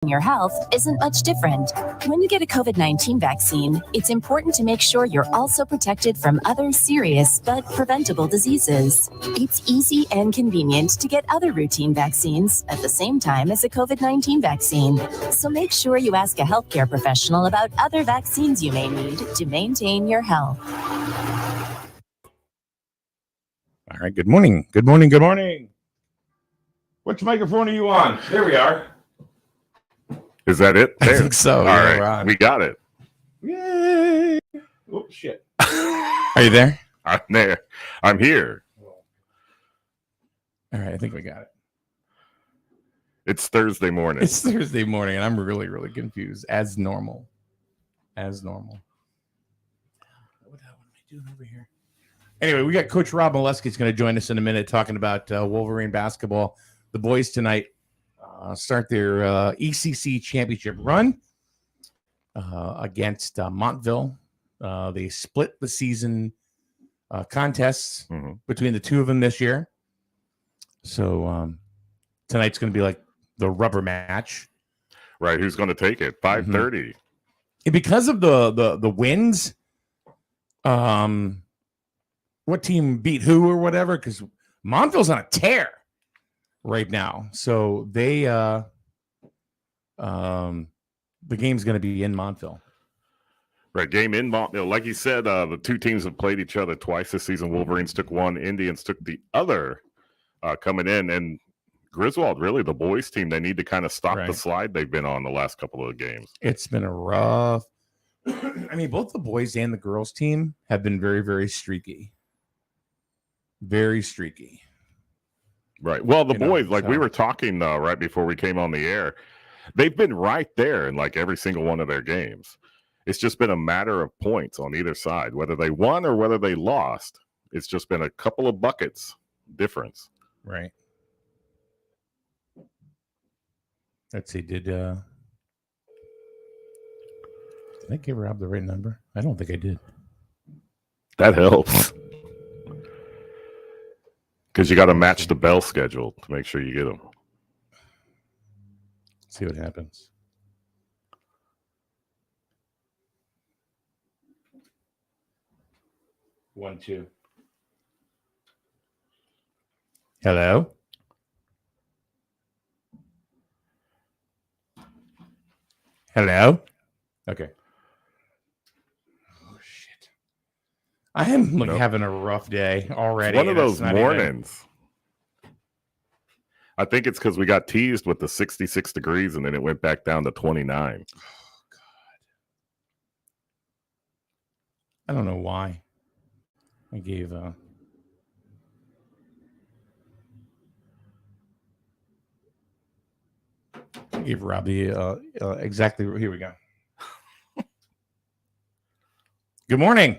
Your health isn't much different. When you get a COVID-19 vaccine, it's important to make sure you're also protected from other serious but preventable diseases. It's easy and convenient to get other routine vaccines at the same time as a COVID-19 vaccine. So make sure you ask a healthcare professional about other vaccines you may need to maintain your health. All right, good morning. Good morning. Good morning. Which microphone are you on? There we are. Is that it? There. I think so. All right. We got it. Yay. Oh, shit. Are you there? I'm there. I'm here. All right. I think we got it. It's Thursday morning. It's Thursday morning, and I'm really, really confused. As normal. As normal. What am I doing over here? Anyway, we got Coach Rob Mileski is going to join us in a minute talking about Wolverine basketball. The boys tonight start their ECC championship run against Montville. They split the season contests between the two of them this year. So tonight's going to be like the rubber match. Right. Who's going to take it? 5:30. Because of the wins, what team beat who or whatever? Because Montville's on a tear right now. So they the game's going to be in Montville. Right, game in Montville. Like you said, the two teams have played each other twice this season. Wolverines took one, Indians took the other coming in. And Griswold, really, the boys team, they need to kind of stop the slide they've been on the last couple of games. It's been a rough. I mean, both the boys and the girls team have been very, very streaky. Very streaky. Right. Well, the boys, we were talking right before we came on the air, they've been right there in like every single one of their games. It's just been a matter of points on either side, whether they won or whether they lost. It's just been a couple of buckets difference. Right. Let's see. Did I give Rob the right number? I don't think I did. That helps. Because you got to match the bell schedule to make sure you get them. See what happens. One, two. Hello? Hello? Okay. Oh, shit. I am having a rough day already. It's one of those mornings. I think it's because we got teased with the 66 degrees and then it went back down to 29. Oh, God. I don't know why. I gave Rob the exactly. Here we go. Good morning.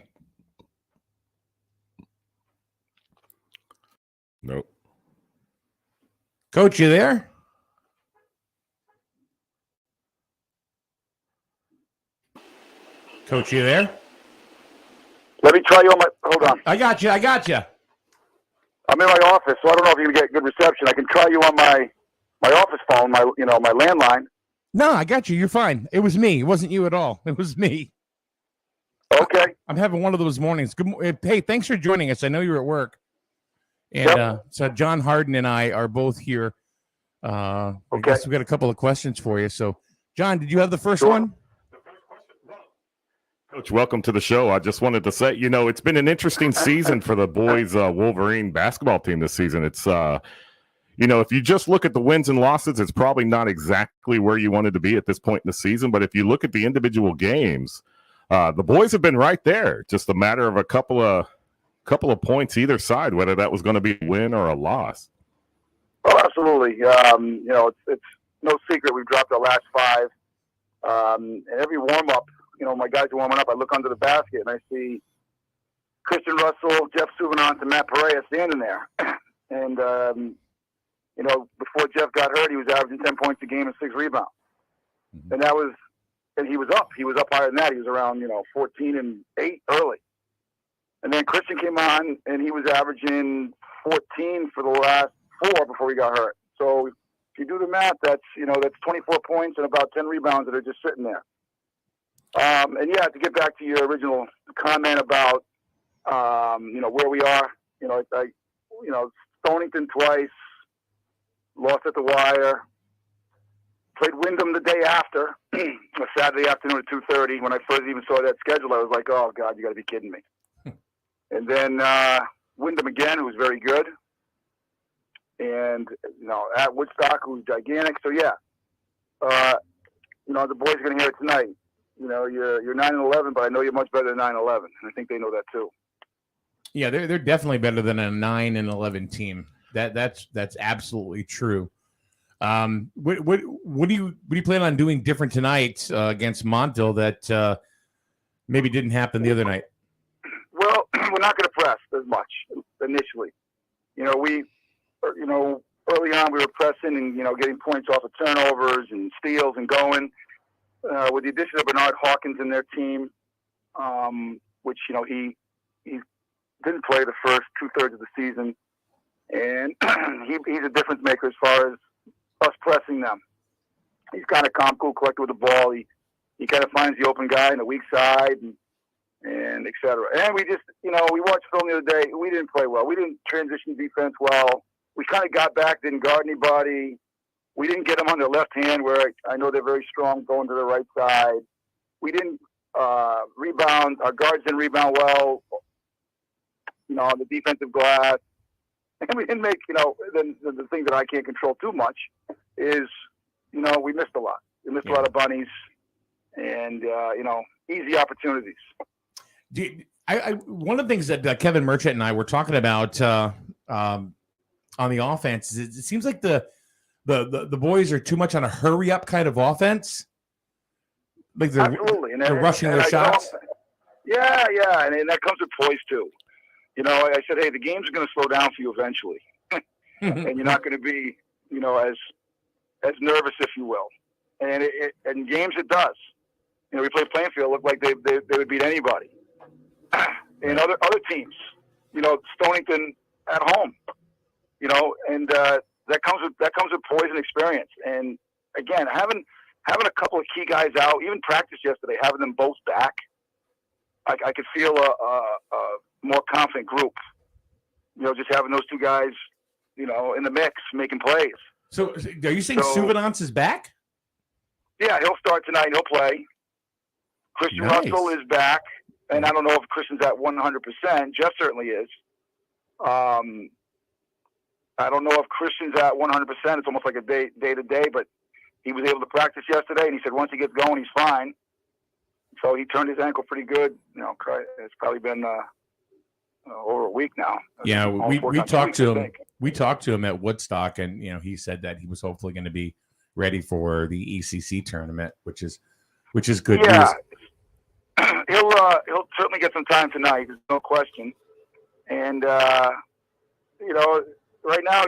Nope. Coach, you there? Coach, you there? Let me try you on my. Hold on. I got you. I'm in my office, so I don't know if you can get good reception. I can try you on my office phone, my landline. No, I got you. You're fine. It was me. It wasn't you at all. It was me. Okay. I'm having one of those mornings. Hey, thanks for joining us. I know you're at work. And so John Harden and I are both here. Okay. I guess we've got a couple of questions for you. So, John, did you have the first one? Coach, welcome to the show. I just wanted to say, it's been an interesting season for the boys Wolverine basketball team this season. It's, if you just look at the wins and losses, it's probably not exactly where you wanted to be at this point in the season. But if you look at the individual games, the boys have been right there. Just a matter of a couple of points either side, whether that was going to be a win or a loss. Oh, absolutely. It's no secret we've dropped our last five. And every warm-up, my guys are warming up, I look under the basket and I see Christian Russell, Jeff Souvenant, and Matt Perea standing there. And, before Jeff got hurt, he was averaging 10 points a game and 6 rebounds. And he was up. He was up higher than that. He was around, 14 and 8 early. And then Christian came on, and he was averaging 14 for the last 4 before he got hurt. So If you do the math, that's 24 points and about 10 rebounds that are just sitting there. And yeah, to get back to your original comment about, where we are, Stonington twice, lost at the wire, played Wyndham the day after, a Saturday afternoon at 2:30. When I first even saw that schedule, I was like, oh God, you got to be kidding me. And then Wyndham again, who was very good. And, at Woodstock, who's gigantic. So yeah, the boys are going to hear it tonight. You're 9-11, but I know you're much better than 9-11. And I think they know that too. Yeah, they're definitely better than a 9-11 team. That's absolutely true. What do you plan on doing different tonight against Montville that maybe didn't happen the other night? Well, we're not going to press as much initially. Early on we were pressing and getting points off of turnovers and steals and going. With the addition of Bernard Hawkins in their team, which he didn't play the first 2/3 of the season, and he's a difference maker as far as us pressing them. He's kind of calm, cool, collected with the ball. He kind of finds the open guy in the weak side and et cetera. And we just, we watched film the other day. We didn't play well. We didn't transition defense well. We kind of got back, didn't guard anybody. We didn't get them on their left hand, where I know they're very strong going to the right side. We didn't rebound. Our guards didn't rebound well, on the defensive glass. And we didn't make, the thing that I can't control too much is, we missed a lot. We missed a lot of bunnies and, easy opportunities. One of the things that Kevin Merchant and I were talking about on the offense is it seems like the boys are too much on a hurry up kind of offense. Like absolutely, they're rushing their shots. Yeah, and that comes with poise too. I said, hey, the games are going to slow down for you eventually, and you're not going to be, as nervous, if you will. And in games it does. We played Plainfield, looked like they would beat anybody. And other teams, Stonington at home, and that comes with poise and experience. And again, having a couple of key guys out, even practice yesterday, having them both back, I could feel a more confident group. Just having those two guys, in the mix, making plays. So, are you saying Suvenance is back? Yeah, he'll start tonight. He'll play. Christian Russell is back, and I don't know if Christian's at 100%. Jeff certainly is. I don't know if Christian's at 100%. It's almost like a day-to-day, but he was able to practice yesterday, and he said once he gets going, he's fine. So he turned his ankle pretty good. It's probably been over a week now. Yeah, we talked to him. We talked to him at Woodstock, and he said that he was hopefully going to be ready for the ECC tournament, which is good news. He'll certainly get some time tonight. There's no question. And right now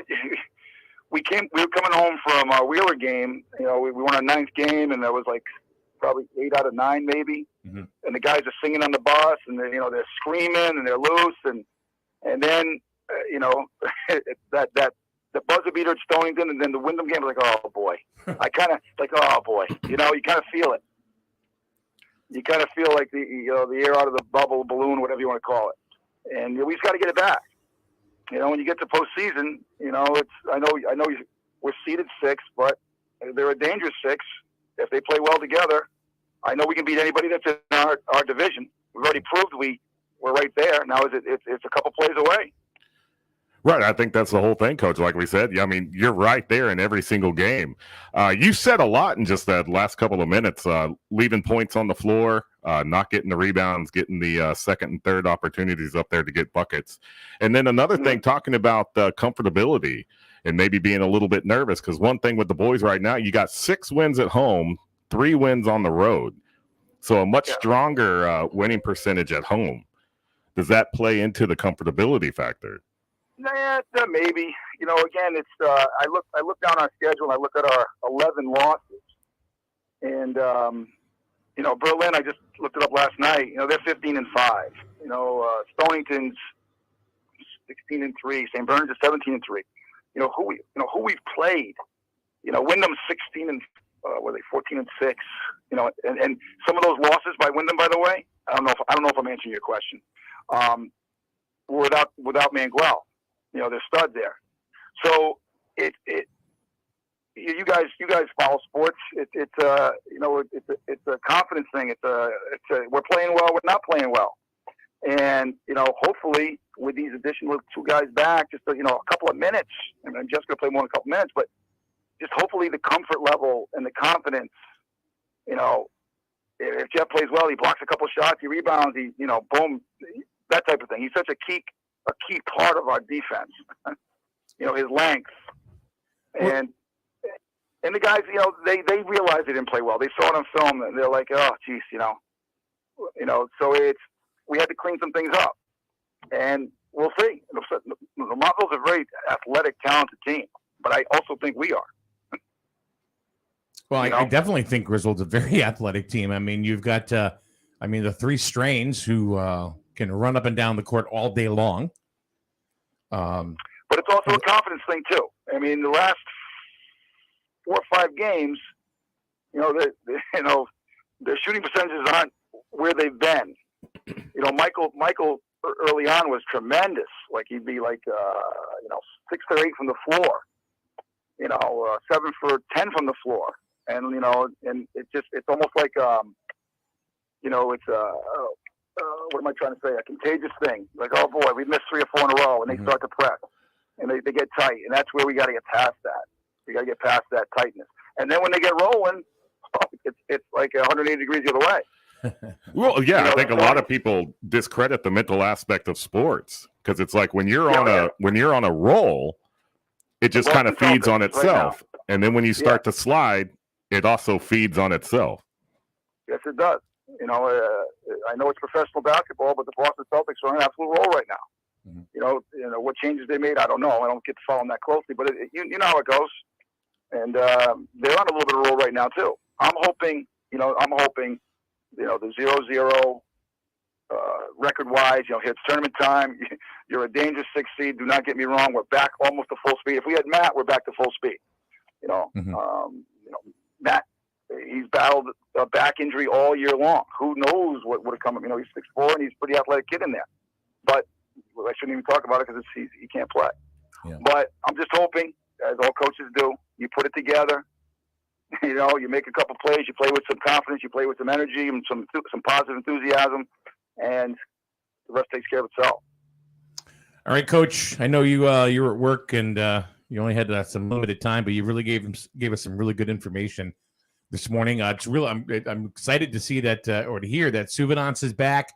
we were coming home from our Wheeler game. We won our 9th game, and there was like probably 8 out of 9 maybe. Mm-hmm. And the guys are singing on the bus, and they're screaming and they're loose, and then that the buzzer beater at Stonington, and then the Wyndham game, like, oh boy. I kind of like, oh boy, you kind of feel it. You kind of feel like the air out of the bubble, balloon, whatever you want to call it. And we just got to get it back. When you get to postseason, I know we're seeded 6, but they're a dangerous 6 if they play well together. I know we can beat anybody that's in our division. We've already proved we're right there. Now it's a couple plays away. Right. I think that's the whole thing, Coach. Like we said, I mean, you're right there in every single game. You said a lot in just that last couple of minutes, leaving points on the floor, not getting the rebounds, getting the second and third opportunities up there to get buckets. And then another thing, talking about comfortability and maybe being a little bit nervous, because one thing with the boys right now, you got 6 wins at home, 3 wins on the road. So a much stronger winning percentage at home. Does that play into the comfortability factor? Nah, maybe. Again, it's I look down our schedule and I look at our 11 losses, and Berlin. I just looked it up last night. They're 15-5. Stonington's 16-3. St. Bernard's is 17-3. Who we've played Wyndham's 16 and were they 14-6? And some of those losses by Wyndham, by the way, I don't know if I'm answering your question. Without Manguel, they're stud there. So you guys follow sports. It's a confidence thing. We're playing well. We're not playing well. And, hopefully with these additional 2 guys back, just, a couple of minutes, and I'm just going to play more than a couple minutes, but just hopefully the comfort level and the confidence, if Jeff plays well, he blocks a couple shots, he rebounds, boom, that type of thing. He's such a key part of our defense, his length. And the guys, they realized they didn't play well. They saw it on film and they're like, oh, geez, so we had to clean some things up. And we'll see. Montville's a very athletic, talented team, but I also think we are. Well, I definitely think Griswold's a very athletic team. I mean, you've got, the 3 Strains who can run up and down the court all day long. But it's also a confidence thing, too. I mean, the last 4 or 5 games, their shooting percentages aren't where they've been. Michael early on was tremendous. Like he'd be like, 6 for 8 from the floor, 7 for 10 from the floor. And, and it's almost like, what am I trying to say? A contagious thing. Like, oh boy, we missed 3 or 4 in a row, and they start to press and they get tight. And that's where we got to get past that. We got to get past that tightness. And then when they get rolling, it's like 180 degrees the other way. Well, yeah, I think a lot of people discredit the mental aspect of sports because it's like when you're on a roll, it just kind of feeds on itself, and then when you start to slide, it also feeds on itself. Yes, it does. I know it's professional basketball, but the Boston Celtics are on an absolute roll right now. Mm-hmm. What changes they made, I don't know. I don't get to follow them that closely, but you know how it goes. And they're on a little bit of a roll right now too. I'm hoping, the 0-0 record-wise, it's tournament time. You're a dangerous 6 seed. Do not get me wrong. We're back almost to full speed. If we had Matt, we're back to full speed. Matt, he's battled a back injury all year long. Who knows what would have come? He's 6'4", and he's a pretty athletic kid in there. But I shouldn't even talk about it because he can't play. Yeah. But I'm just hoping, as all coaches do, you put it together. You make a couple plays, you play with some confidence, you play with some energy and some positive enthusiasm, and the rest takes care of itself. All right, Coach. I know you were at work and you only had some limited time, but you really gave us some really good information this morning. It's really I'm excited to see that or to hear that Suvenance is back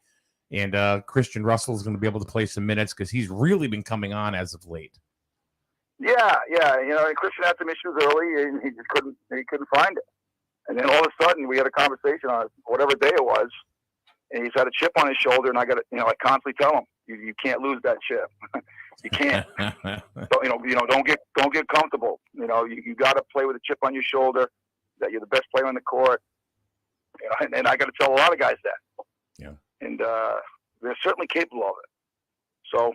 and Christian Russell is going to be able to play some minutes because he's really been coming on as of late. Yeah. And Christian had some issues early, and he just couldn't find it. And then all of a sudden, we had a conversation on whatever day it was, and he's had a chip on his shoulder. And I got to, I constantly tell him, you can't lose that chip. You can't. Don't get comfortable. You got to play with a chip on your shoulder. That you're the best player on the court. And I got to tell a lot of guys that. Yeah. And they're certainly capable of it. So.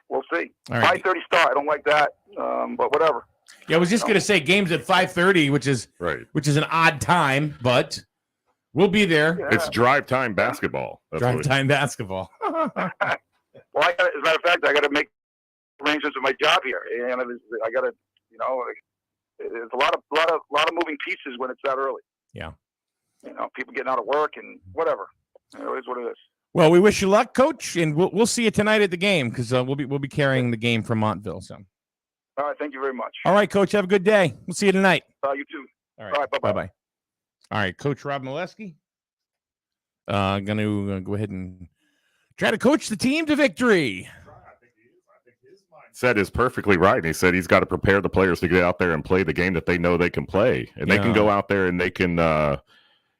We'll see. Right. 5:30 start. I don't like that, but whatever. Yeah, I was just going to say games at 5:30, which is an odd time, but we'll be there. Yeah. It's drive time basketball. Drive time basketball. Well, as a matter of fact, I got to make arrangements with my job here, and I got to, there's a lot of moving pieces when it's that early. Yeah. People getting out of work and whatever. It is what it is. Well, we wish you luck, Coach, and we'll see you tonight at the game because we'll be carrying the game from Montville. So, all right, thank you very much. All right, Coach, have a good day. We'll see you tonight. You too. All right, bye-bye. All right, Coach Rob Mileski. Going to go ahead and try to coach the team to victory. I think his mindset is perfectly right. He said he's got to prepare the players to get out there and play the game that they know they can play, and they can go out there and they can,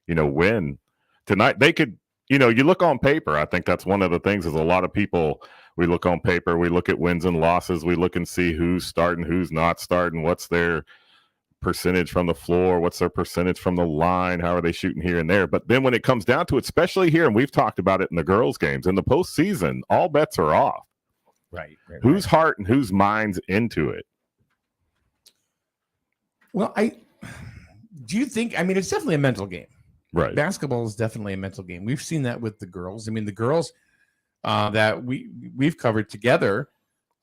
win tonight. They could. You look on paper. I think that's one of the things is a lot of people, we look on paper, we look at wins and losses, we look and see who's starting, who's not starting, what's their percentage from the floor, what's their percentage from the line, how are they shooting here and there. But then when it comes down to it, especially here, and we've talked about it in the girls' games, in the postseason, all bets are off. Right. Whose heart and whose mind's into it? Well, do you think? I mean, it's definitely a mental game. Right. Basketball is definitely a mental game. We've seen that with the girls. I mean, the girls that we've covered together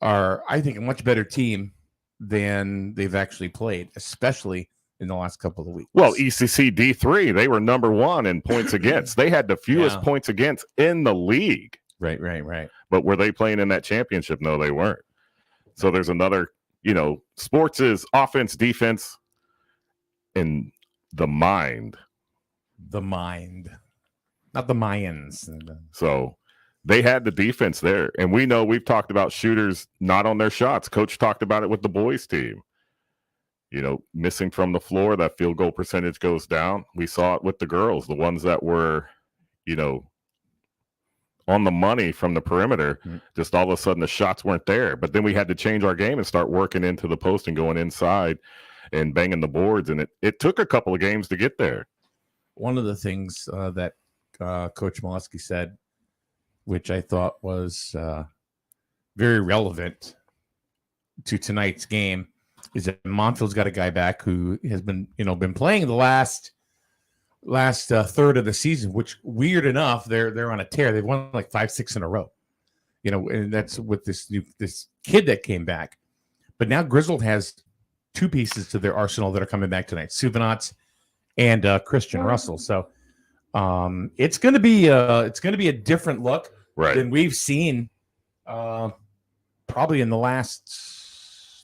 are, I think, a much better team than they've actually played, especially in the last couple of weeks. Well, ECC D3, they were number 1 in points against. They had the fewest points against in the league. Right. But were they playing in that championship? No, they weren't. So there's another, sports is offense, defense, and the mind. The mind. Not the Mayans. So they had the defense there. And we know we've talked about shooters not on their shots. Coach talked about it with the boys team. Missing from the floor, that field goal percentage goes down. We saw it with the girls, the ones that were, on the money from the perimeter. Just all of a sudden the shots weren't there. But then we had to change our game and start working into the post and going inside and banging the boards. And it took a couple of games to get there. One of the things that Coach Mileski said, which I thought was very relevant to tonight's game, is that Montville's got a guy back who has been playing the last third of the season, which, weird enough, they're on a tear. They've won like 5-6 in a row, and that's with this kid that came back. But now Grizzled has 2 pieces to their arsenal that are coming back tonight: Suvanats and Christian Russell. So it's going to be a different look than we've seen probably in the last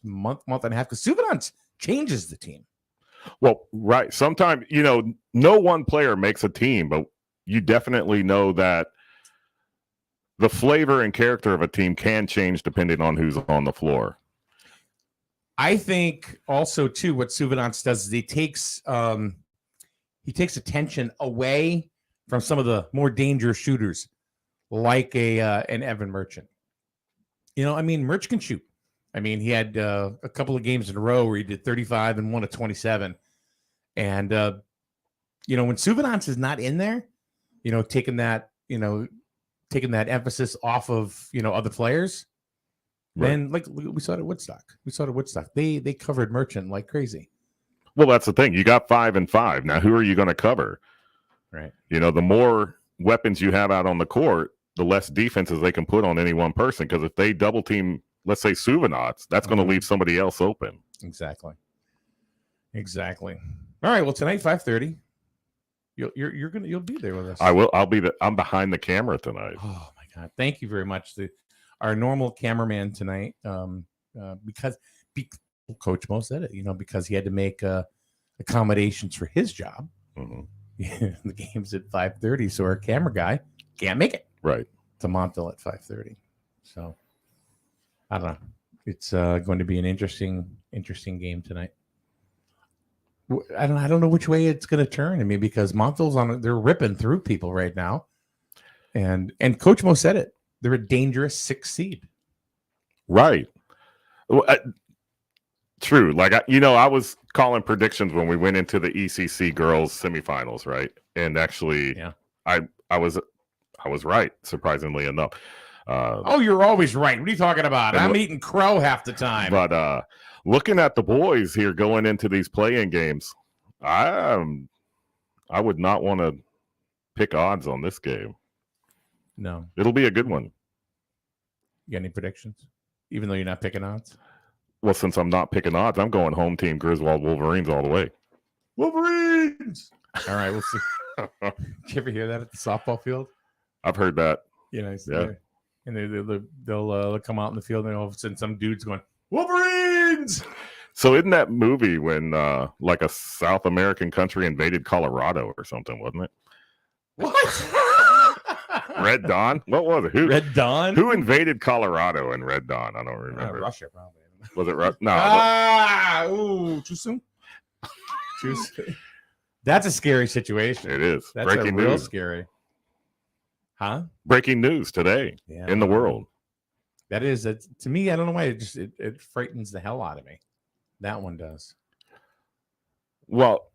month and a half, because Suvanats changes the team. Well, right. Sometimes, no one player makes a team, but you definitely know that the flavor and character of a team can change depending on who's on the floor. I think also, too, what Suvanats does is he takes attention away from some of the more dangerous shooters, like an Evan Merchant. Merch can shoot. He had a couple of games in a row where he did 35 and 1 of 27. And, when Suvanats is not in there, taking that emphasis off of, other players, then like we saw it at Woodstock. They covered Merchant like crazy. Well, that's the thing. You got 5 and 5. Now, who are you going to cover? Right. The more weapons you have out on the court, the less defenses they can put on any one person. Because if they double team, let's say Suvanats, that's going to leave somebody else open. Exactly. All right. Well, tonight, 5:30, you'll be there with us. I will. I'm behind the camera tonight. Oh my God! Thank you very much. Our normal cameraman tonight, because Coach Mo said it, because he had to make accommodations for his job. Mm-hmm. The game's at 5:30, so our camera guy can't make it. Right. To Montville at 5:30. So I don't know. It's going to be an interesting game tonight. I don't know which way it's going to turn. Because Montville's they're ripping through people right now, and Coach Mo said it. They're a dangerous 6th seed. Right. Well, true. Like I was calling predictions when we went into the ECC girls semifinals, right? And actually, I was right, surprisingly enough. You're always right. What are you talking about? I'm eating crow half the time. But looking at the boys here going into these play-in games, I would not want to pick odds on this game. No. It'll be a good one. You got any predictions? Even though you're not picking odds? Well, since I'm not picking odds, I'm going home team Griswold Wolverines all the way. Wolverines! All right, we'll see. Did you ever hear that at the softball field? I've heard that. Yeah. And they'll come out in the field and all of a sudden some dude's going, Wolverines! So isn't that movie when like a South American country invaded Colorado or something, wasn't it? What? Red Dawn? What was it? Red Dawn? Who invaded Colorado in Red Dawn? I don't remember. Russia, probably. Was it Russia? No. Ooh, too soon? Too soon. That's a scary situation. It is. That's breaking real news. Scary. Huh? Breaking news today in the world. That is, to me, I don't know why it frightens the hell out of me. That one does. Well,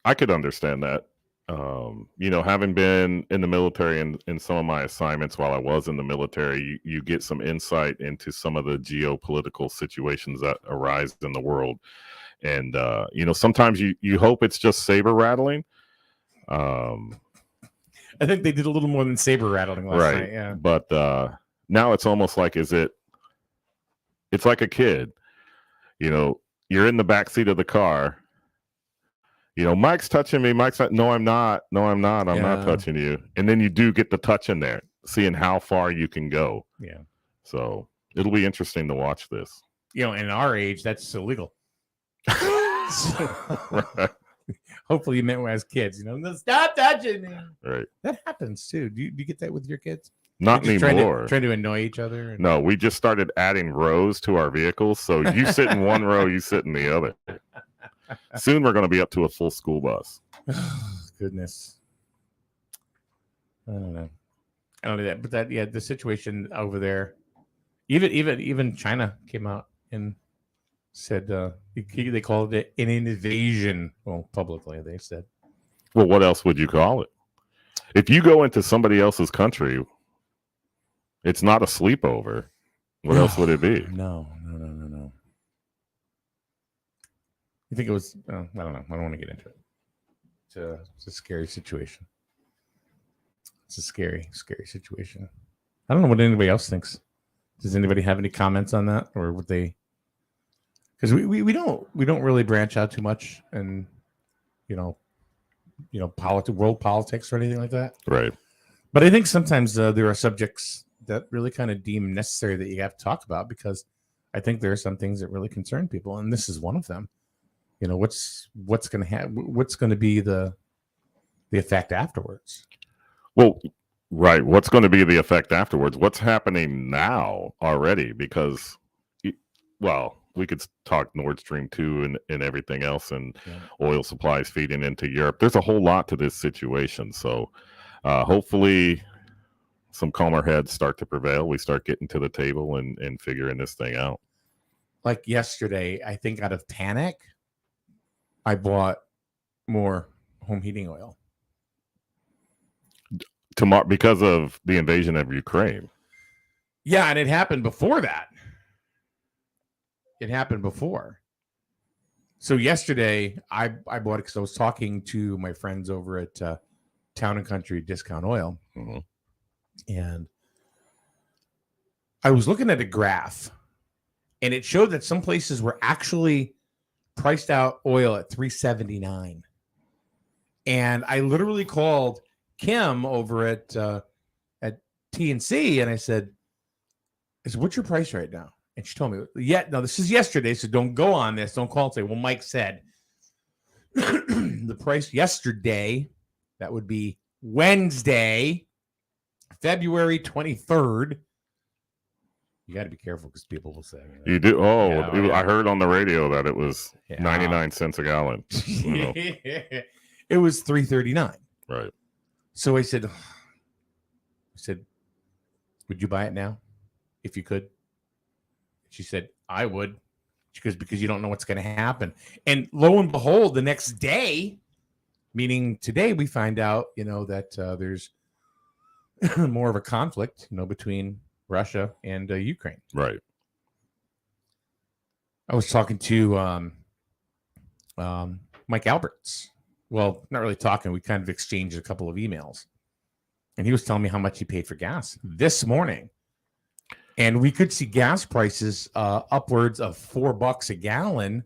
I could understand that. Having been in the military and in some of my assignments while I was in the military, you get some insight into some of the geopolitical situations that arise in the world. And sometimes you hope it's just saber rattling. I think they did a little more than saber rattling last night. Yeah, but now it's almost like it's like a kid. You're in the back seat of the car. Mike's touching me. Mike's like, no, I'm not. No, I'm not. I'm not touching you. And then you do get the touch in there, seeing how far you can go. Yeah. So it'll be interesting to watch this. In our age, that's illegal. Right. Hopefully you meant as kids, stop touching me. Right. That happens too. Do you get that with your kids? Not anymore. Trying to annoy each other? No, we just started adding rows to our vehicles. So you sit in one row, you sit in the other. Soon we're going to be up to a full school bus. Goodness. I don't know that, but the situation over there, even China came out and said they called it an invasion. Well, publicly they said. Well, what else would you call it? If you go into somebody else's country, it's not a sleepover. What else would it be? No. You think it was? I don't know. I don't want to get into it. It's a scary situation. It's a scary situation. I don't know what anybody else thinks. Does anybody have any comments on that, or would they? Because we don't really branch out too much, and world politics or anything like that. Right. But I think sometimes there are subjects that really kind of deem necessary that you have to talk about, because I think there are some things that really concern people, and this is one of them. What's going to be the effect afterwards? Well, right. What's going to be the effect afterwards? What's happening now already? Because, we could talk Nord Stream 2 and everything else, and oil supplies feeding into Europe. There's a whole lot to this situation. So hopefully some calmer heads start to prevail. We start getting to the table and figuring this thing out. Like yesterday, I think out of panic, I bought more home heating oil. Because of the invasion of Ukraine. Yeah, and it happened before that. It happened before. So yesterday, I bought it because I was talking to my friends over at Town & Country Discount Oil. Mm-hmm. And I was looking at a graph, and it showed that some places were actually priced out oil at $3.79. And I literally called Kim over at TNC, and I said, what's your price right now? And she told me, this is yesterday, so don't go on this. Don't call and say, well, Mike said the price yesterday, that would be Wednesday, February 23rd. You got to be careful because people will say. You do? I heard on the radio that it was 99 cents a gallon. It was $3.39. Right. So I said, would you buy it now if you could? She said, I would. She goes, because you don't know what's going to happen. And lo and behold, the next day, meaning today, we find out, that there's more of a conflict, between Russia and Ukraine. Right. I was talking to Mike Alberts. Well, not really talking. We kind of exchanged a couple of emails. And he was telling me how much he paid for gas this morning. And we could see gas prices upwards of $4 a gallon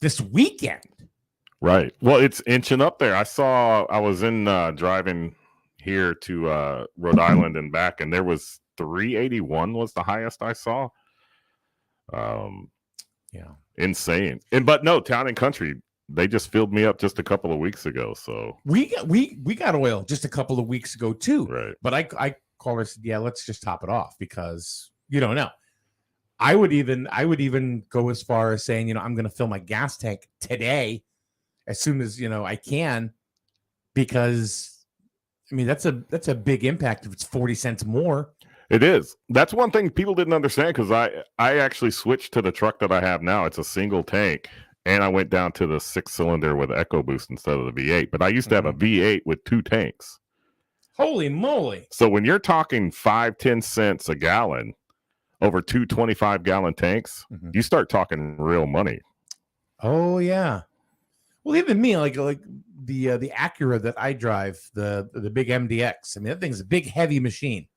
this weekend. Right. Well, it's inching up there. I was in driving here to Rhode Island and back, and there was 381 was the highest I saw. Insane. But no, Town & Country, they just filled me up just a couple of weeks ago. So we got oil just a couple of weeks ago too. Right. But I called her and said, let's just top it off, because you don't know. I would even go as far as saying, I'm going to fill my gas tank today as soon as, I can, because that's a big impact if it's 40 cents more. It is. That's one thing people didn't understand, because I actually switched to the truck that I have now. It's a single tank, and I went down to the 6-cylinder with EcoBoost instead of the V8. But I used to have a V8 with 2 tanks. Holy moly. So when you're talking 5-10 cents a gallon over 2 25-gallon tanks, you start talking real money. Oh yeah. Well, even me, like the Acura that I drive, the big MDX. I mean, that thing's a big, heavy machine,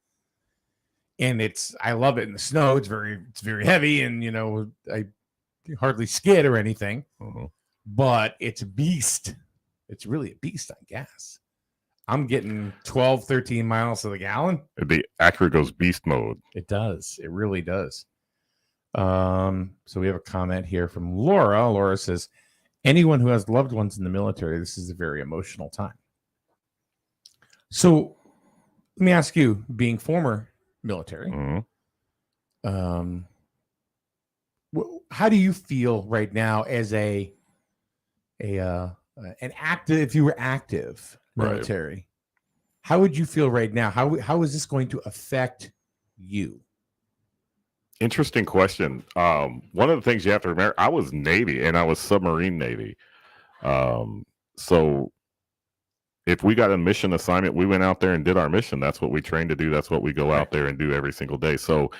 and I love it in the snow. It's very heavy, and I hardly skid or anything. But it's a beast. It's really a beast on gas. I'm getting 12, 13 miles to the gallon. The Acura goes beast mode. It does. It really does. So we have a comment here from Laura. Laura says, anyone who has loved ones in the military, this is a very emotional time. So let me ask you, being former military, how do you feel right now as an active, if you were active military, right, how would you feel right now? How is this going to affect you? Interesting question. One of the things you have to remember, I was Navy and I was submarine Navy. So if we got a mission assignment, we went out there and did our mission. That's what we trained to do. That's what we go out there and do every single day. So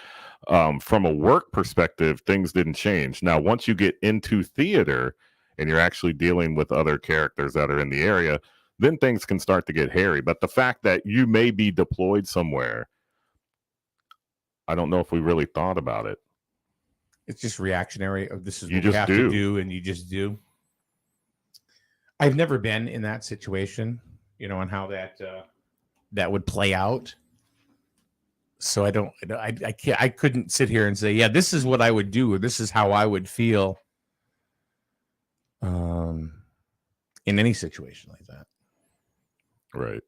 from a work perspective, things didn't change. Now, once you get into theater and you're actually dealing with other characters that are in the area, then things can start to get hairy. But the fact that you may be deployed somewhere, I don't know if we really thought about it. It's just reactionary. This is what you have to do, and you just do. I've never been in that situation, on how that would play out. So I couldn't sit here and say, yeah, this is what I would do, or this is how I would feel in any situation like that. Right.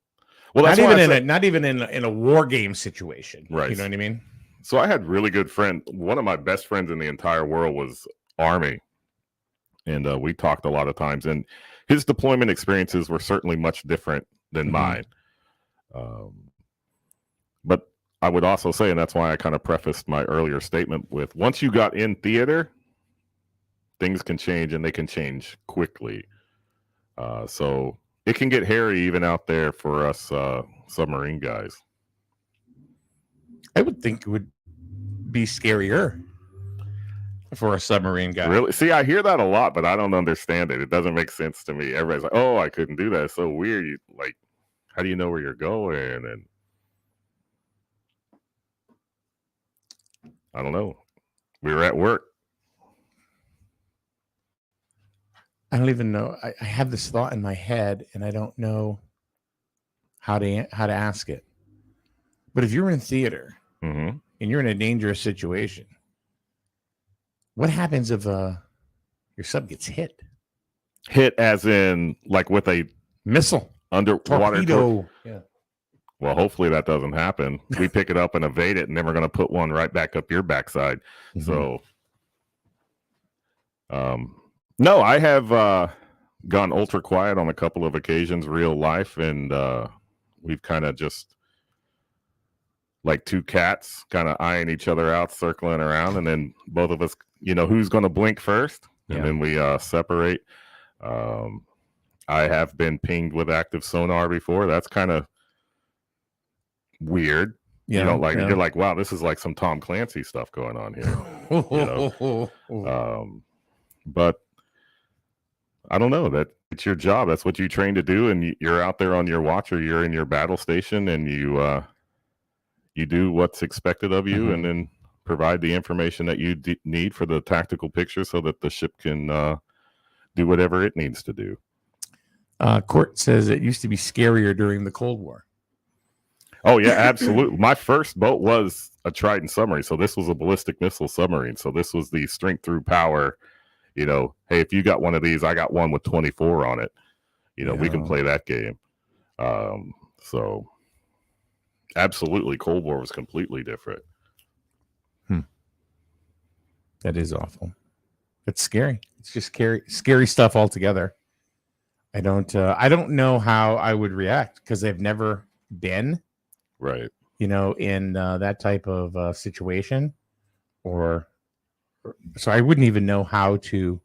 Well, that's not even in a war game situation. Right. You know what I mean? So I had really good friend. One of my best friends in the entire world was Army. And we talked a lot of times. And his deployment experiences were certainly much different than mine. But I would also say, and that's why I kind of prefaced my earlier statement with, once you got in theater, things can change, and they can change quickly. So it can get hairy even out there for us submarine guys. I would think it would be scarier for a submarine guy. Really? See, I hear that a lot, but I don't understand it. It doesn't make sense to me. Everybody's like, oh, I couldn't do that. It's so weird. How do you know where you're going? And I don't know. We were at work. I don't even know. I have this thought in my head, and I don't know how to ask it. But if you're in theater and you're in a dangerous situation, what happens if your sub gets hit? Hit as in like with a missile, underwater torpedo. Yeah. Well, hopefully that doesn't happen. We pick it up and evade it, and then we're going to put one right back up your backside. So, no, I have gone ultra quiet on a couple of occasions, real life, and we've kind of just like two cats kind of eyeing each other out, circling around, and then both of us, who's going to blink first, and then we separate. I have been pinged with active sonar before. That's kind of weird. You're like, wow, this is like some Tom Clancy stuff going on here. But I don't know, that it's your job. That's what you train to do, and you're out there on your watch, or you're in your battle station, and you do what's expected of you, and then provide the information that you need for the tactical picture so that the ship can do whatever it needs to do. Court says it used to be scarier during the Cold War. Oh, yeah, absolutely. My first boat was a Triton submarine. So this was a ballistic missile submarine. So this was the strength through power. Hey, if you got one of these, I got one with 24 on it. We can play that game. So absolutely, Cold War was completely different. That is awful. It's scary. It's just scary stuff altogether. I don't know how I would react, because I've never been right, in that type of situation, so I wouldn't even know how to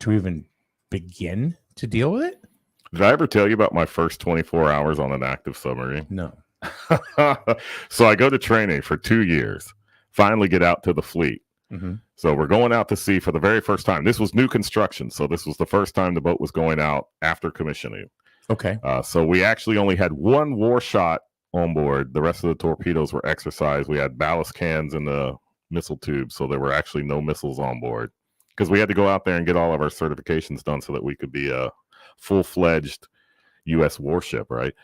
even begin to deal with it. Did I ever tell you about my first 24 hours on an active submarine? No. So I go to training for 2 years, finally get out to the fleet. Mm-hmm. So we're going out to sea for the very first time. This was new construction, so this was the first time the boat was going out after commissioning. Okay. So we actually only had one war shot on board. The rest of the torpedoes were exercised. We had ballast cans in the missile tubes, so there were actually no missiles on board because we had to go out there and get all of our certifications done so that we could be a full-fledged U.S. warship, right?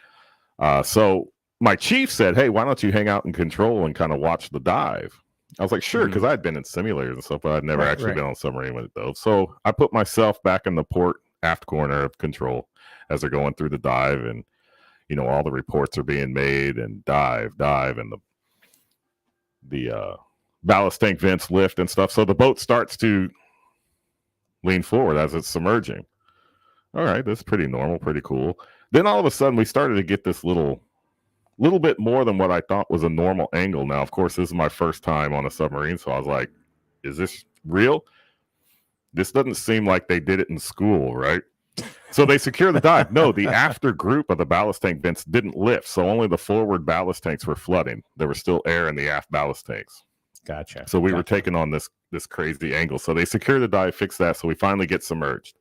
So my chief said, hey, why don't you hang out in control and kind of watch the dive? I was like, sure, because I'd been in simulators and stuff, but I'd never actually been on a submarine with it, though. So I put myself back in the port aft corner of control as they're going through the dive, and, you know, all the reports are being made, and dive, and the ballast tank vents lift and stuff. So the boat starts to lean forward as it's submerging. All right, that's pretty normal, pretty cool. Then all of a sudden we started to get this little bit more than what I thought was a normal angle. Now, of course, this is my first time on a submarine, so I was like, is this real? This doesn't seem like they did it in school, right? So they secure the dive. No, the after group of the ballast tank vents didn't lift, so only the forward ballast tanks were flooding. There was still air in the aft ballast tanks. Gotcha. So we were taking on this crazy angle. So they secure the dive, fix that, so we finally get submerged.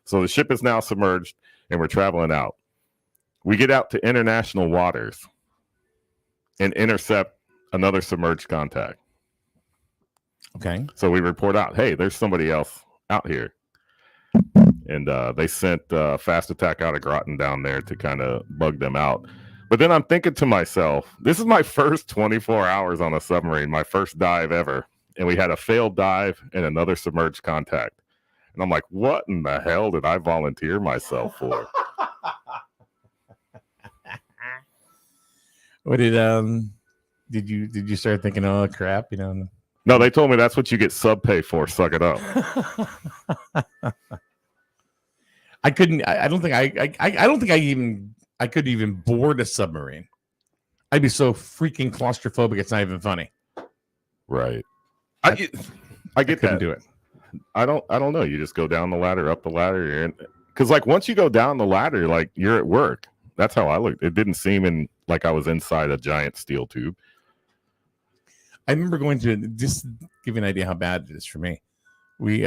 So the ship is now submerged, and we're traveling out. We get out to international waters and intercept another submerged contact. Okay. So we report out, hey, there's somebody else out here. And they sent Fast Attack out of Groton down there to kind of bug them out. But then I'm thinking to myself, this is my first 24 hours on a submarine, my first dive ever. And we had a failed dive and another submerged contact. And I'm like, what in the hell did I volunteer myself for? What did you start thinking, oh crap, you know? No, they told me that's what you get sub pay for. Suck it up. I couldn't. I don't think I could even board a submarine. I'd be so freaking claustrophobic. It's not even funny. Right. I get couldn't that. do it. I don't know. You just go down the ladder, up the ladder. You're in. Because like once you go down the ladder, like you're at work. That's how I looked. It didn't seem like I was inside a giant steel tube. I remember going to, just give you an idea how bad it is for me. We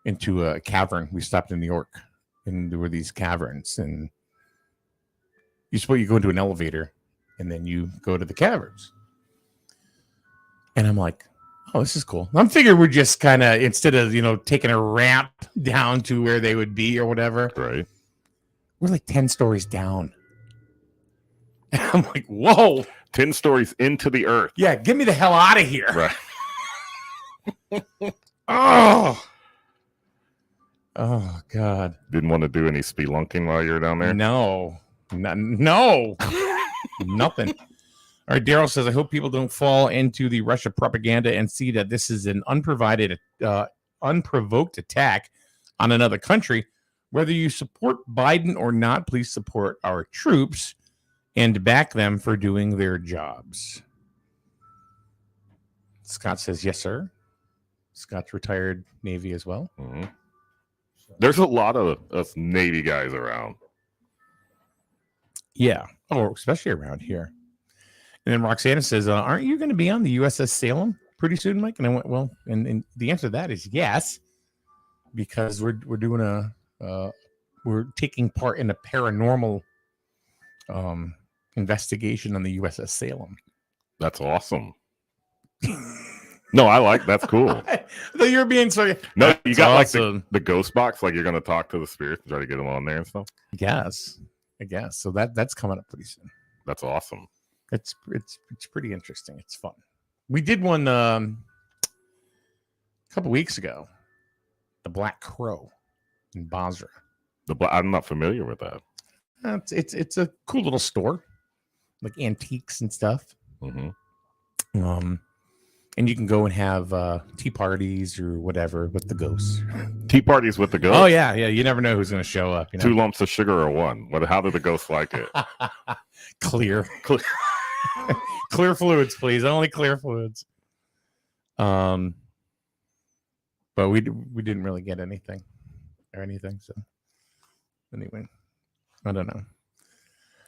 into a cavern. We stopped in New York, and there were these caverns, and you go into an elevator, and then you go to the caverns. And I'm like, oh, this is cool. I'm figuring we're just kind of, instead of taking a ramp down to where they would be or whatever, Right. we're like 10 stories down. And I'm like, whoa. 10 stories into the earth. Yeah, get me the hell out of here. Right. Oh, God. Didn't want to do any spelunking while you were down there? No. Nothing. All right, Daryl says, I hope people don't fall into the Russia propaganda and see that this is an unprovoked attack on another country. Whether you support Biden or not, please support our troops and back them for doing their jobs. Scott says, yes, sir. Scott's retired Navy as well. Mm-hmm. There's a lot of us Navy guys around. Yeah. Oh, especially around here. And then Roxana says, aren't you going to be on the USS Salem pretty soon, Mike? And I went, well, and the answer to that is yes, because we're doing we're taking part in a paranormal investigation on the USS Salem. That's awesome. No, I like that's cool. The European story. No, you got awesome. Like the ghost box, like you're going to talk to the spirits and try to get them on there and stuff. Yes, I guess. So that's coming up pretty soon. That's awesome. It's pretty interesting. It's fun. We did one a couple weeks ago. The Black Crow in Basra. I'm not familiar with that. It's a cool little store, like antiques and stuff. Mm-hmm. And you can go and have tea parties or whatever with the ghosts. Tea parties with the ghosts? Oh yeah. You never know who's going to show up. 2 lumps of sugar or one? How do the ghosts like it? Clear. Clear fluids, please. Only clear fluids. But we didn't really get anything. So anyway, I don't know.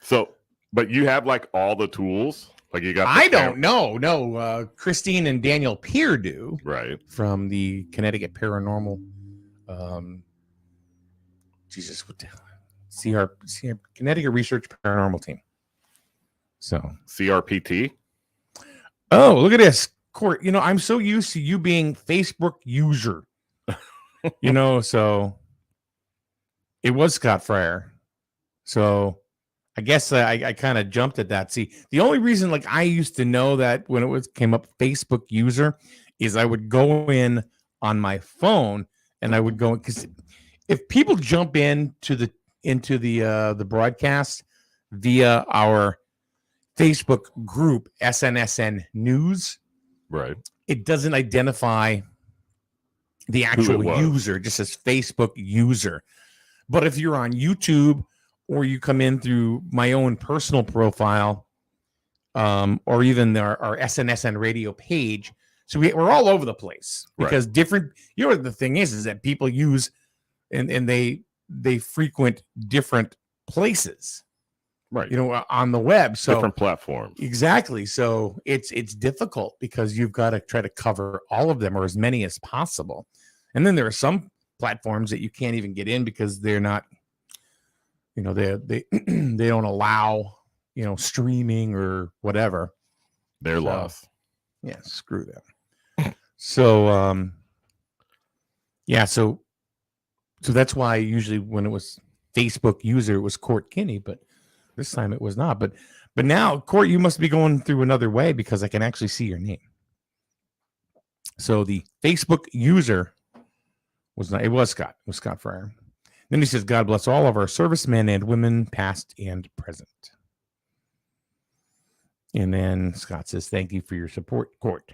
So, but you have like all the tools. Like you got. I don't know. No, Christine and Daniel Peer do. Right. From the Connecticut Paranormal. Jesus, what the hell? CR Connecticut Research Paranormal Team. So CRPT. Oh, look at this, Court. You know, I'm so used to you being Facebook user. You know, so it was Scott Fryer. So I guess I kind of jumped at that. See, the only reason like I used to know that when it came up Facebook user is I would go in on my phone and I would go because if people jump into the broadcast via our Facebook group SNSN News, right, it doesn't identify the actual user, just as Facebook user. But if you're on YouTube or you come in through my own personal profile, or even our SNSN radio page, so we're all over the place because different. You know what the thing is that people use and they frequent different places, right? You know, on the web, so different platforms. Exactly. So it's difficult because you've got to try to cover all of them or as many as possible. And then there are some platforms that you can't even get in because they're not, you know, they don't allow, you know, streaming or whatever. They're lost. Yeah, screw them. So yeah, so that's why usually when it was Facebook user, it was Court Kinney, but this time it was not. But now, Court, you must be going through another way because I can actually see your name. So the Facebook user was not, it was Scott. It was Scott Fryer. Then he says, God bless all of our servicemen and women, past and present. And then Scott says, thank you for your support, Court.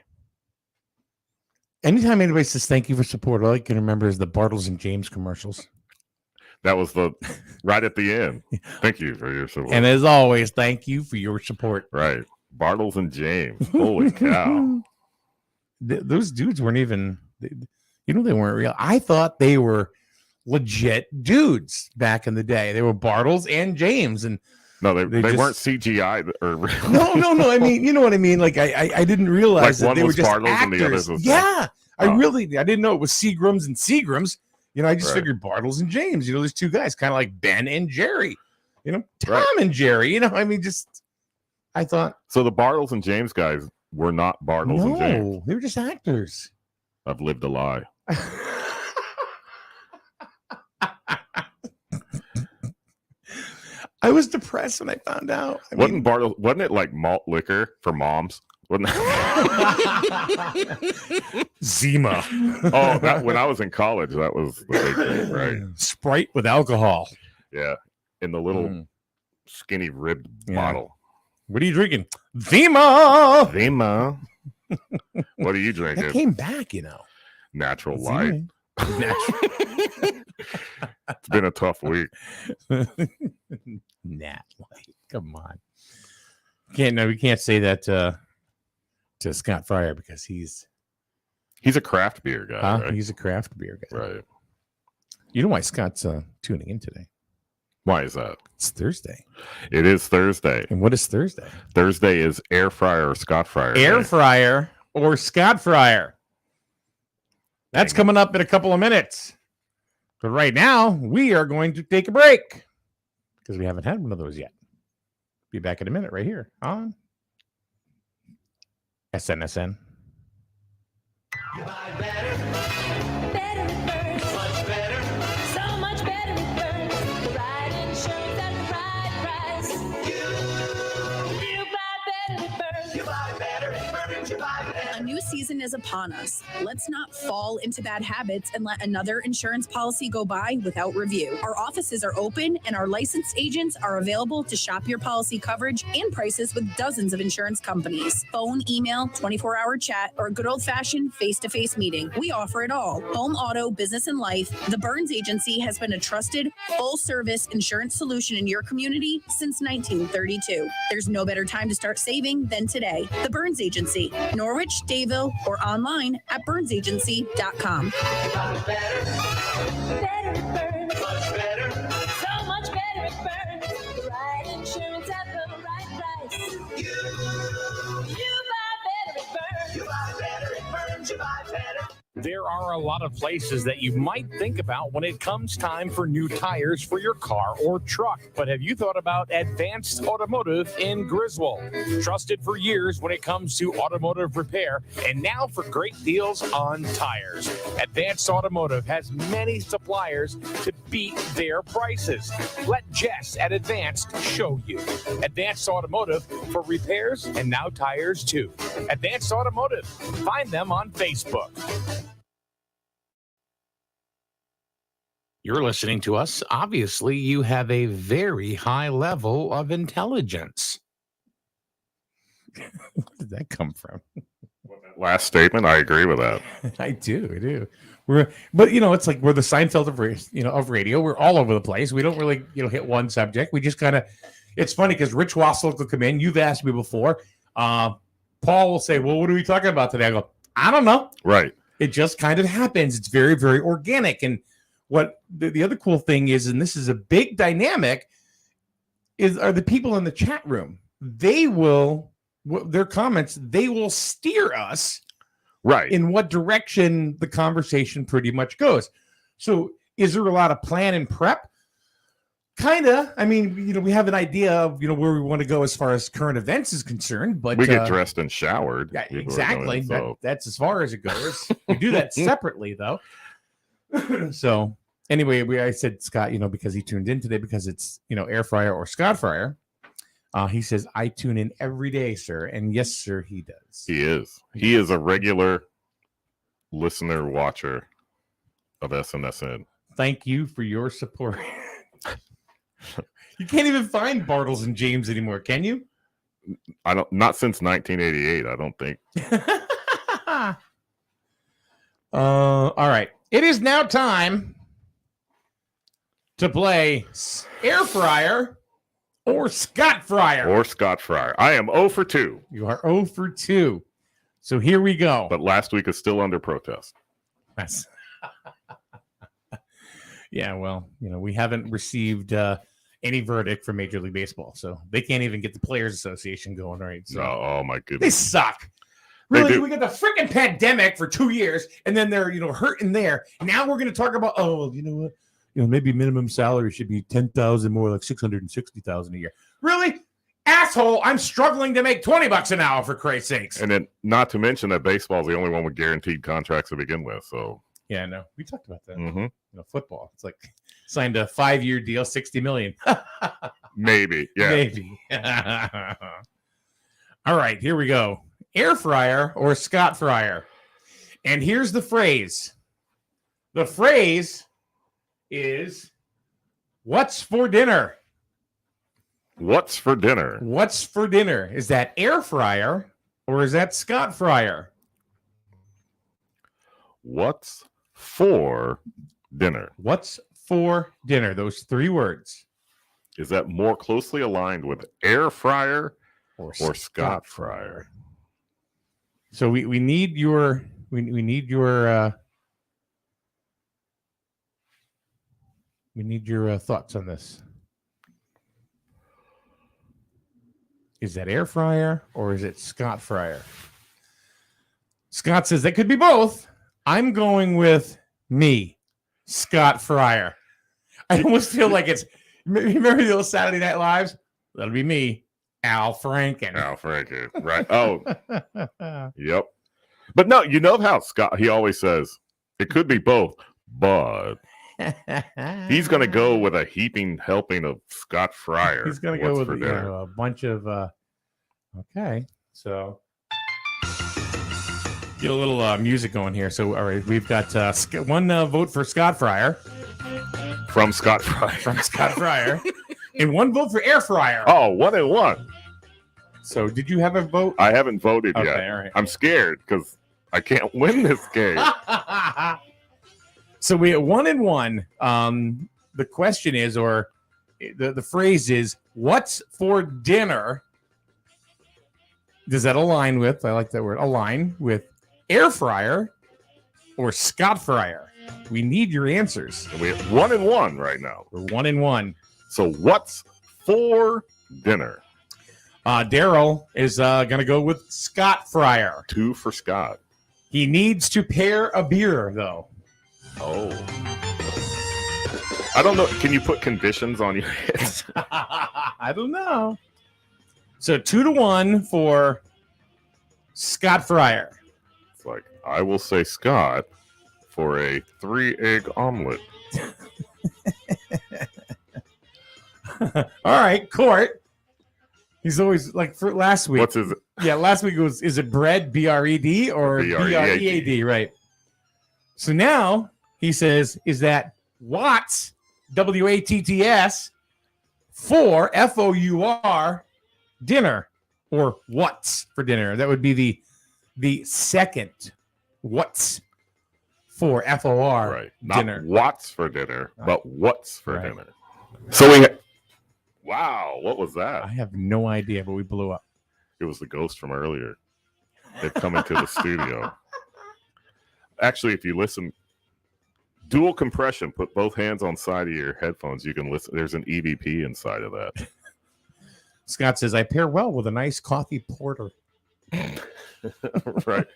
Anytime anybody says thank you for support, all I can remember is the Bartles and James commercials. That was the right at the end. Thank you for your support. And as always, thank you for your support. Right. Bartles and James. Holy cow. Those dudes weren't even, you know, they weren't real. I thought they were legit dudes back in the day. They were Bartles and James. And no, they weren't CGI or no. I mean, you know what I mean? Like I didn't realize like that they were just Bartles actors. And the others was yeah. I didn't know it was Seagrams and Seagrams. You know, I just figured Bartles and James, you know, these two guys, kind of like Ben and Jerry, you know, Tom and Jerry, you know, I mean, just, I thought. So the Bartles and James guys were not Bartles and James. No, they were just actors. I've lived a lie. I was depressed when I found out. Wasn't it like malt liquor for moms? Wasn't Zima. Oh, when I was in college, that was the big thing, right? Sprite with alcohol. Yeah, in the little skinny ribbed bottle. What are you drinking? Zima. What are you drinking? That came back, you know. Natural light. It's been a tough week. Nat light. Come on. We can't say that to Scott Fryer because he's a craft beer guy. Right? He's a craft beer guy. Right. You know why Scott's tuning in today? Why is that? It's Thursday. It is Thursday. And what is Thursday? Thursday is air fryer or Scott Fryer. Air fryer or Scott Fryer. That's coming up in a couple of minutes. But right now, we are going to take a break because we haven't had one of those yet. Be back in a minute right here on SNSN. You buy better. Better with Burns. Much better. So much better with Burns. The right insurance at the right price. You buy better with Burns. You buy better with Burns. You buy better. A new season is upon us. Let's not fall into bad habits and let another insurance policy go by without review. Our offices are open and our licensed agents are available to shop your policy coverage and prices with dozens of insurance companies. Phone, email, 24-hour chat, or a good old-fashioned face-to-face meeting. We offer it all. Home, auto, business, and life. The Burns Agency has been a trusted, full-service insurance solution in your community since 1932. There's no better time to start saving than today. The Burns Agency, Norwich, Dayville, or online at burnsagency.com. Better. Better with Burns. Much better. So much better with Burns. The right insurance at the right price. There are a lot of places that you might think about when it comes time for new tires for your car or truck. But have you thought about Advanced Automotive in Griswold? Trusted for years when it comes to automotive repair, and now for great deals on tires. Advanced Automotive has many suppliers to beat their prices. Let Jess at Advanced show you. Advanced Automotive for repairs and now tires too. Advanced Automotive. Find them on Facebook. You're listening to us. Obviously, you have a very high level of intelligence. Where did that come from? Last statement, I agree with that. I do. But it's like we're the Seinfeld of radio. We're all over the place. We don't really, hit one subject. We just kind of. It's funny because Rich Wassel will come in. You've asked me before. Paul will say, "Well, what are we talking about today?" I go, "I don't know." Right. It just kind of happens. It's very, very organic. And what the other cool thing is, and this is a big dynamic, are the people in the chat room. They will, their comments, they will steer us right in what direction the conversation pretty much goes. So is there a lot of plan and prep? Kind of. I mean, we have an idea of, where we want to go as far as current events is concerned, but we get dressed and showered. Yeah, exactly. That's as far as it goes. We do that separately though. So anyway, I said Scott, because he tuned in today because it's, air fryer or Scott fryer. He says, I tune in every day, sir. And yes, sir, he does. He is. He is a regular listener, watcher of SNSN. Thank you for your support. You can't even find Bartles and James anymore, can you? Not since 1988, I don't think. All right. It is now time to play air fryer or Scott fryer. Or Scott fryer. I am 0 for 2. You are 0 for 2. So here we go. But last week is still under protest. That's yeah, well, we haven't received any verdict from Major League Baseball, so they can't even get the Players Association going, right? So oh my they goodness. suck. Really, we got the freaking pandemic for 2 years, and then they're hurting there. Now we're going to talk about what? Maybe minimum salary should be $10,000 more, like $660,000 a year. Really, asshole? I'm struggling to make $20 an hour for Christ's sakes. And then, not to mention that baseball is the only one with guaranteed contracts to begin with. So yeah, no, we talked about that. Mm-hmm. Football, it's like signed a 5-year deal, $60 million. Maybe, yeah, maybe. All right, here we go. Air fryer or Scott fryer. And here's the phrase. The phrase is, what's for dinner? What's for dinner? What's for dinner? Is that air fryer or is that Scott fryer? What's for dinner? What's for dinner? Those 3 words. Is that more closely aligned with air fryer or Scott fryer? So we need your thoughts on this. Is that air fryer or is it Scott fryer? Scott says that could be both. I'm going with me, Scott fryer. I almost feel like it's. Remember the old Saturday Night Lives? That'll be me, Al Franken. Al Franken, right? Oh, yep. But no, you know how Scott, he always says, it could be both, but he's going to go with a heaping helping of Scott fryer. He's going to go with a bunch of, okay. So get a little music going here. So, all right, we've got one vote for Scott fryer. From Scott fryer. From Scott fryer. And one vote for air fryer. Oh, 1 and 1. So did you have a vote? I haven't voted yet. All right. I'm scared because I can't win this game. So we at 1 and 1. The question is, or the phrase is, what's for dinner? Does that align with, I like that word, align with air fryer or Scott fryer? We need your answers. And we're 1 and 1 right now. We're 1 and 1. So what's for dinner? Daryl is going to go with Scott fryer. 2 for Scott. He needs to pair a beer, though. Oh. I don't know. Can you put conditions on your hits? I don't know. So 2-1 for Scott Fryer. It's like, I will say Scott for a 3-egg omelet. All right, Court. He's always like for last week. What's his? Yeah, last week it was, is it bread, B-R-E-D or B-R-E-A-D, right? So now he says, is that Watts, W-A-T-T-S, for F-O-U-R, dinner, or what's for dinner? That would be the second what's for F-O-R, Right. dinner. Not what's for dinner, but what's for Right. dinner. So wow, what was that? I have no idea, but we blew up. It was the ghost from earlier. They've come into the studio. Actually, if you listen, dual compression, put both hands on side of your headphones. You can listen. There's an EVP inside of that. Scott says, I pair well with a nice coffee porter. Right.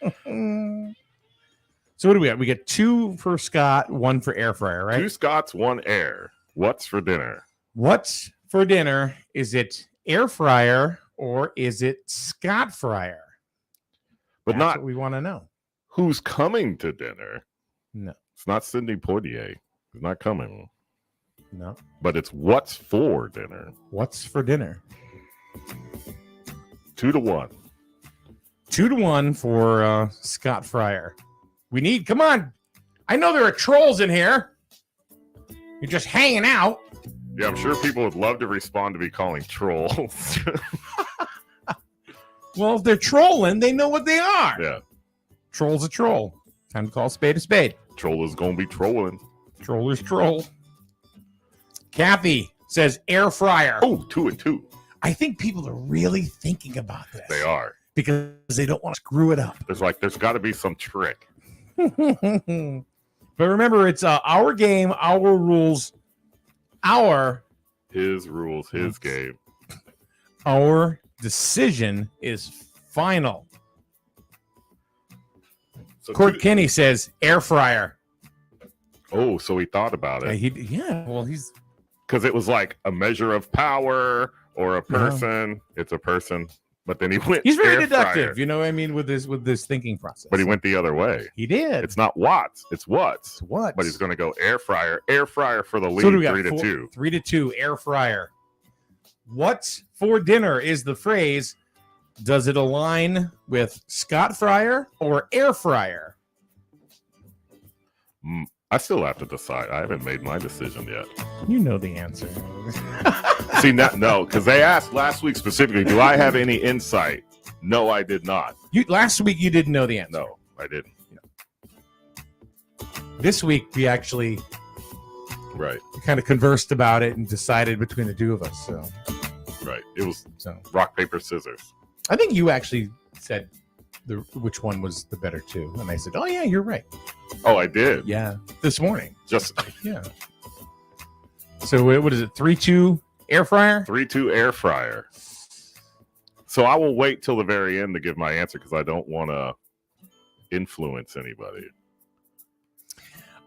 So what do we got? We got 2 for Scott, 1 for air fryer, right? 2 Scots, 1 air. What's for dinner? What's for dinner? Is it air fryer or is it Scott fryer? But That's not what we want to know. who's coming to dinner. No, It's not Sidney Poitier. He's not coming. no. But it's what's for dinner. What's for dinner? 2-1. 2-1 for Scott Fryer. We need, come on. I know there are trolls in here. You're just hanging out. Yeah, I'm sure people would love to respond to me calling trolls. Well, if they're trolling, they know what they are. Yeah. Troll's a troll. Time to call a spade a spade. Troll is going to be trolling. Troll is troll. Kathy says air fryer. Oh, 2-2. I think people are really thinking about this. They are. Because they don't want to screw it up. There's got to be some trick. But remember, it's our game, our rules, His rules, his game. our decision is final. So Court Kenny says air fryer. Oh, so he thought about it. He's Because it was like a measure of power or a person. It's a person. But then he went very air deductive, fryer. you know what I mean, with this thinking process. But he went the other way. He did. It's not watts, it's what's. What? But he's going to go air fryer for the lead, So do we got 3-2. 3-2 air fryer. What's for dinner is the phrase. Does it align with Scott Fryer or air fryer? I still have to decide. I haven't made my decision yet. You know the answer. See, no, because they asked last week specifically, do I have any insight? No, I did not. Last week you didn't know the answer. No, I didn't. This week we actually Right, kind of conversed about it and decided between the two of us. So right. It was So rock, paper, scissors. I think you actually said which one was the better two, and I said, "Oh yeah, you're right." Oh, I did. Yeah, this morning. Just Yeah. So what is it? 3-2 air fryer. 3-2 air fryer. So I will wait till the very end to give my answer because I don't want to influence anybody.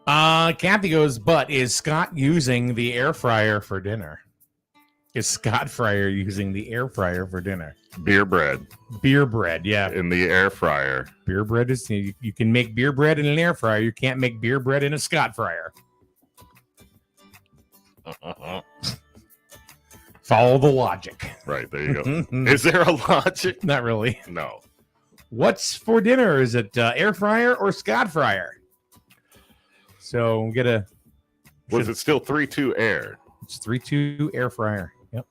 Kathy goes, but is Scott using the air fryer for dinner? Is Scott Fryer using the air fryer for dinner? Beer bread Beer bread, yeah. in the air fryer. Beer bread is you can make beer bread in an air fryer. You can't make beer bread in a Scott fryer. Follow the logic. Right, there you go. Is there a logic? Not really. No. What's for dinner? Is it air fryer or Scott fryer? So we get a. Was it still 3-2 air? It's 3-2 air fryer. Yep.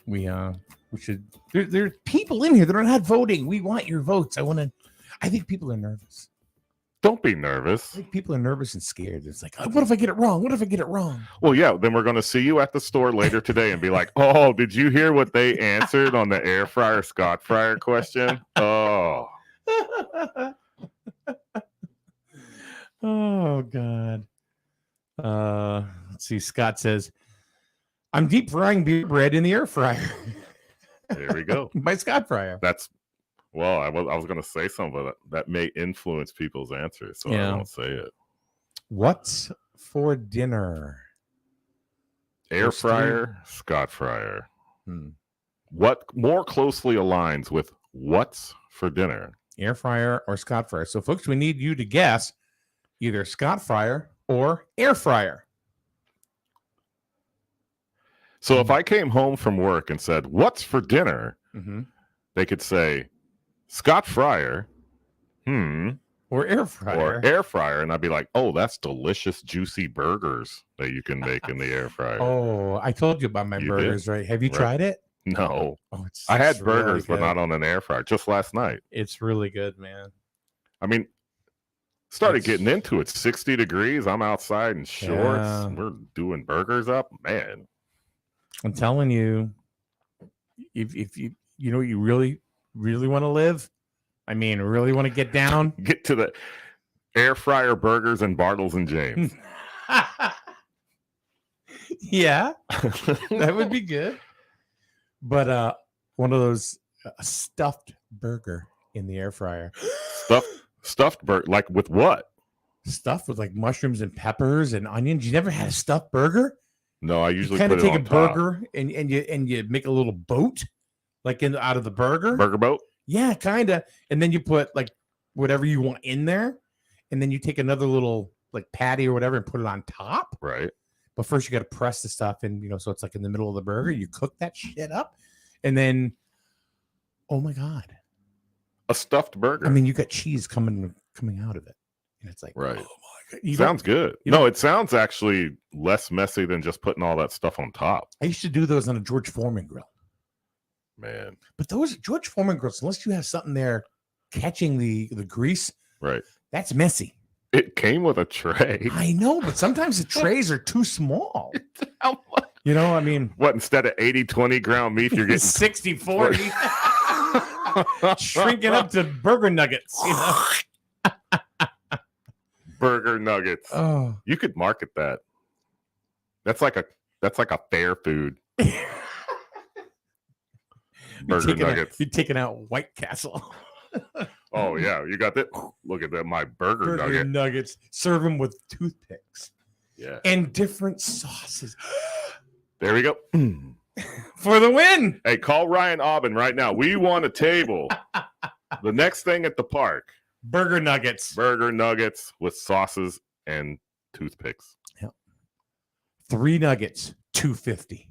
We should. There's people in here that are not voting. We want your votes. I think people are nervous. Don't be I nervous. think people are nervous and scared. It's like, what if I get it wrong? What if I get it wrong? Well, yeah, then we're going to see you at the store later today and be like, oh, did you hear what they answered on the air fryer Scott fryer question? Oh. Oh God. Let's see. Scott says, I'm deep frying beer bread in the air fryer. There we go. By Scott Fryer. That's Well, I was going to say something that may influence people's answers, so Yeah. I won't say it. What's for dinner? Air Those three. fryer, Scott fryer. Hmm. What more closely aligns with what's for dinner? Air fryer or Scott fryer? So, folks, we need you to guess either Scott fryer or air fryer. So if I came home from work and said, "What's for dinner?" Mm-hmm. they could say Scott fryer, Or air fryer. or air fryer, and I'd be like, "Oh, that's delicious, juicy burgers that you can make in the air fryer." Oh, I told you about my You burgers, right? Have you Right. tried it? No, Oh, it's I had it's really burgers, but good. not on an air fryer. Just last night. It's really good, man. I mean, started It's- getting into it. 60 degrees. I'm outside in shorts. Yeah. We're doing burgers up, man. I'm telling you, if you know you really want to live, I mean, really want to get down. Get to the air fryer burgers and Bartles and James. Yeah, that would be good. But one of those stuffed burger in the air fryer, Stuffed burger, like with what? stuffed with like mushrooms and peppers and onions. You never had a stuffed burger? No, I You usually kind put of it take a on top. burger and you make a little boat like out of the burger. Burger boat. Yeah, kind of. And then you put like whatever you want in there, and then you take another little like patty or whatever and put it on top. Right. But first, you got to press the stuff in, so it's like in the middle of the burger. You cook that shit up, and then, oh my god! A stuffed burger. I mean, you got cheese coming out of it, and it's like, Right. Oh my god! You don't- sounds good. you No, don't- it sounds actually less messy than just putting all that stuff on top. I used to do those on a George Foreman grill, Man. but those George Foreman grills, unless you have something there catching the grease, Right. that's messy. It came with a tray. I know, but sometimes the trays are too small. How much? I mean, What, instead of 80-20 ground beef, you're getting 60-40. Shrinking up to burger nuggets. burger nuggets. Oh, You could market that. That's like a fair food. Burger nuggets. You're taking out White Castle. Oh yeah, you got that. Look at that, my burger nugget. nuggets. Serve them with toothpicks Yeah. and different sauces There we go. for the win. Hey, call Ryan Aubin right now. We want a table. The next thing at the park. Burger nuggets. Burger nuggets with sauces and toothpicks. 3 nuggets, $2.50.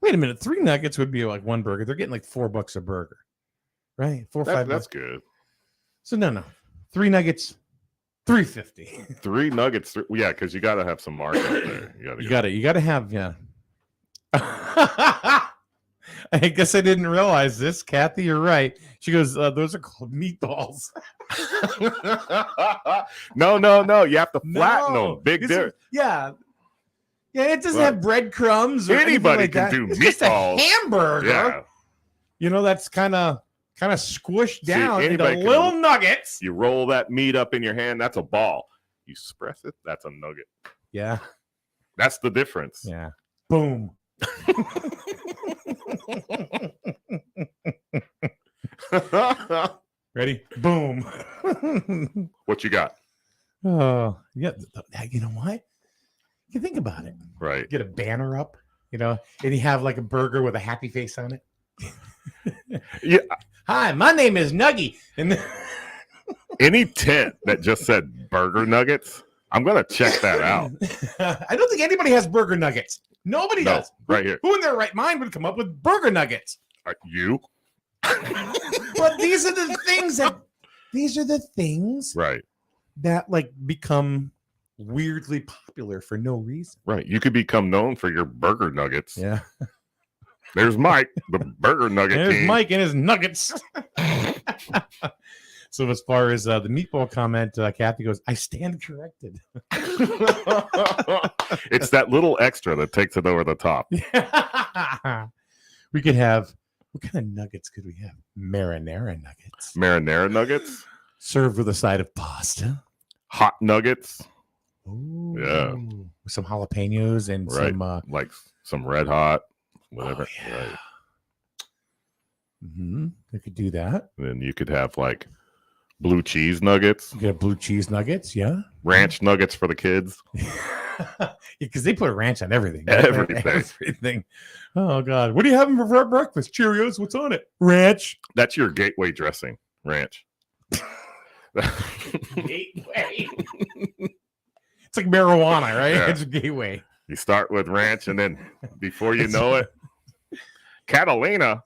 Wait a minute, 3 nuggets would be like one burger. They're getting like $4 a burger, right? 4 or 5 That's bucks. good. So no, 3 nuggets, $3.50. 3 nuggets. Yeah, because you got to have some markup there. You gotta have, yeah. I guess I didn't realize this, Kathy. You're right. She goes, those are called meatballs. No. You have to flatten No, them. Big this difference. is- Yeah. Yeah, it doesn't Right. have breadcrumbs. Or anything Anybody like can that. do It's just a meatballs. hamburger. Yeah. That's kind of squished See, down into anybody can- little nuggets. You roll that meat up in your hand. That's a ball. You press it. That's a nugget. Yeah. That's the difference. Yeah. Boom. Ready? Boom. What you got? Oh, yeah. You know what? You think about it. Right. Get a banner up, and you have like a burger with a happy face on it. Yeah. Hi, my name is Nuggy. And Any tent that just said burger nuggets, I'm gonna check that out. I don't think anybody has burger nuggets. Nobody No, does. right here. Who in their right mind would come up with burger nuggets? You But these are the things right? that like become weirdly popular for no reason. Right. You could become known for your burger nuggets. Yeah. There's Mike, the burger nugget There's king. Mike and his nuggets. So as far as the meatball comment, Kathy goes, I stand corrected. It's that little extra that takes it over the top. We could have, what kind of nuggets could we have? Marinara nuggets. Marinara nuggets, Served with a side of pasta. hot nuggets, Ooh. Yeah. With some jalapenos and Right. some like some red hot, whatever. yeah. Right. They could do that. And then you could have like blue cheese nuggets, You get blue cheese nuggets, yeah. ranch nuggets for the kids. Because they put ranch on everything. Everything. Everything. Oh God. What are you having for breakfast? Cheerios. What's on it? Ranch. That's your gateway dressing, ranch. Gateway. It's like marijuana, right? Yeah. It's a gateway. You start with ranch, and then before you know it, Catalina.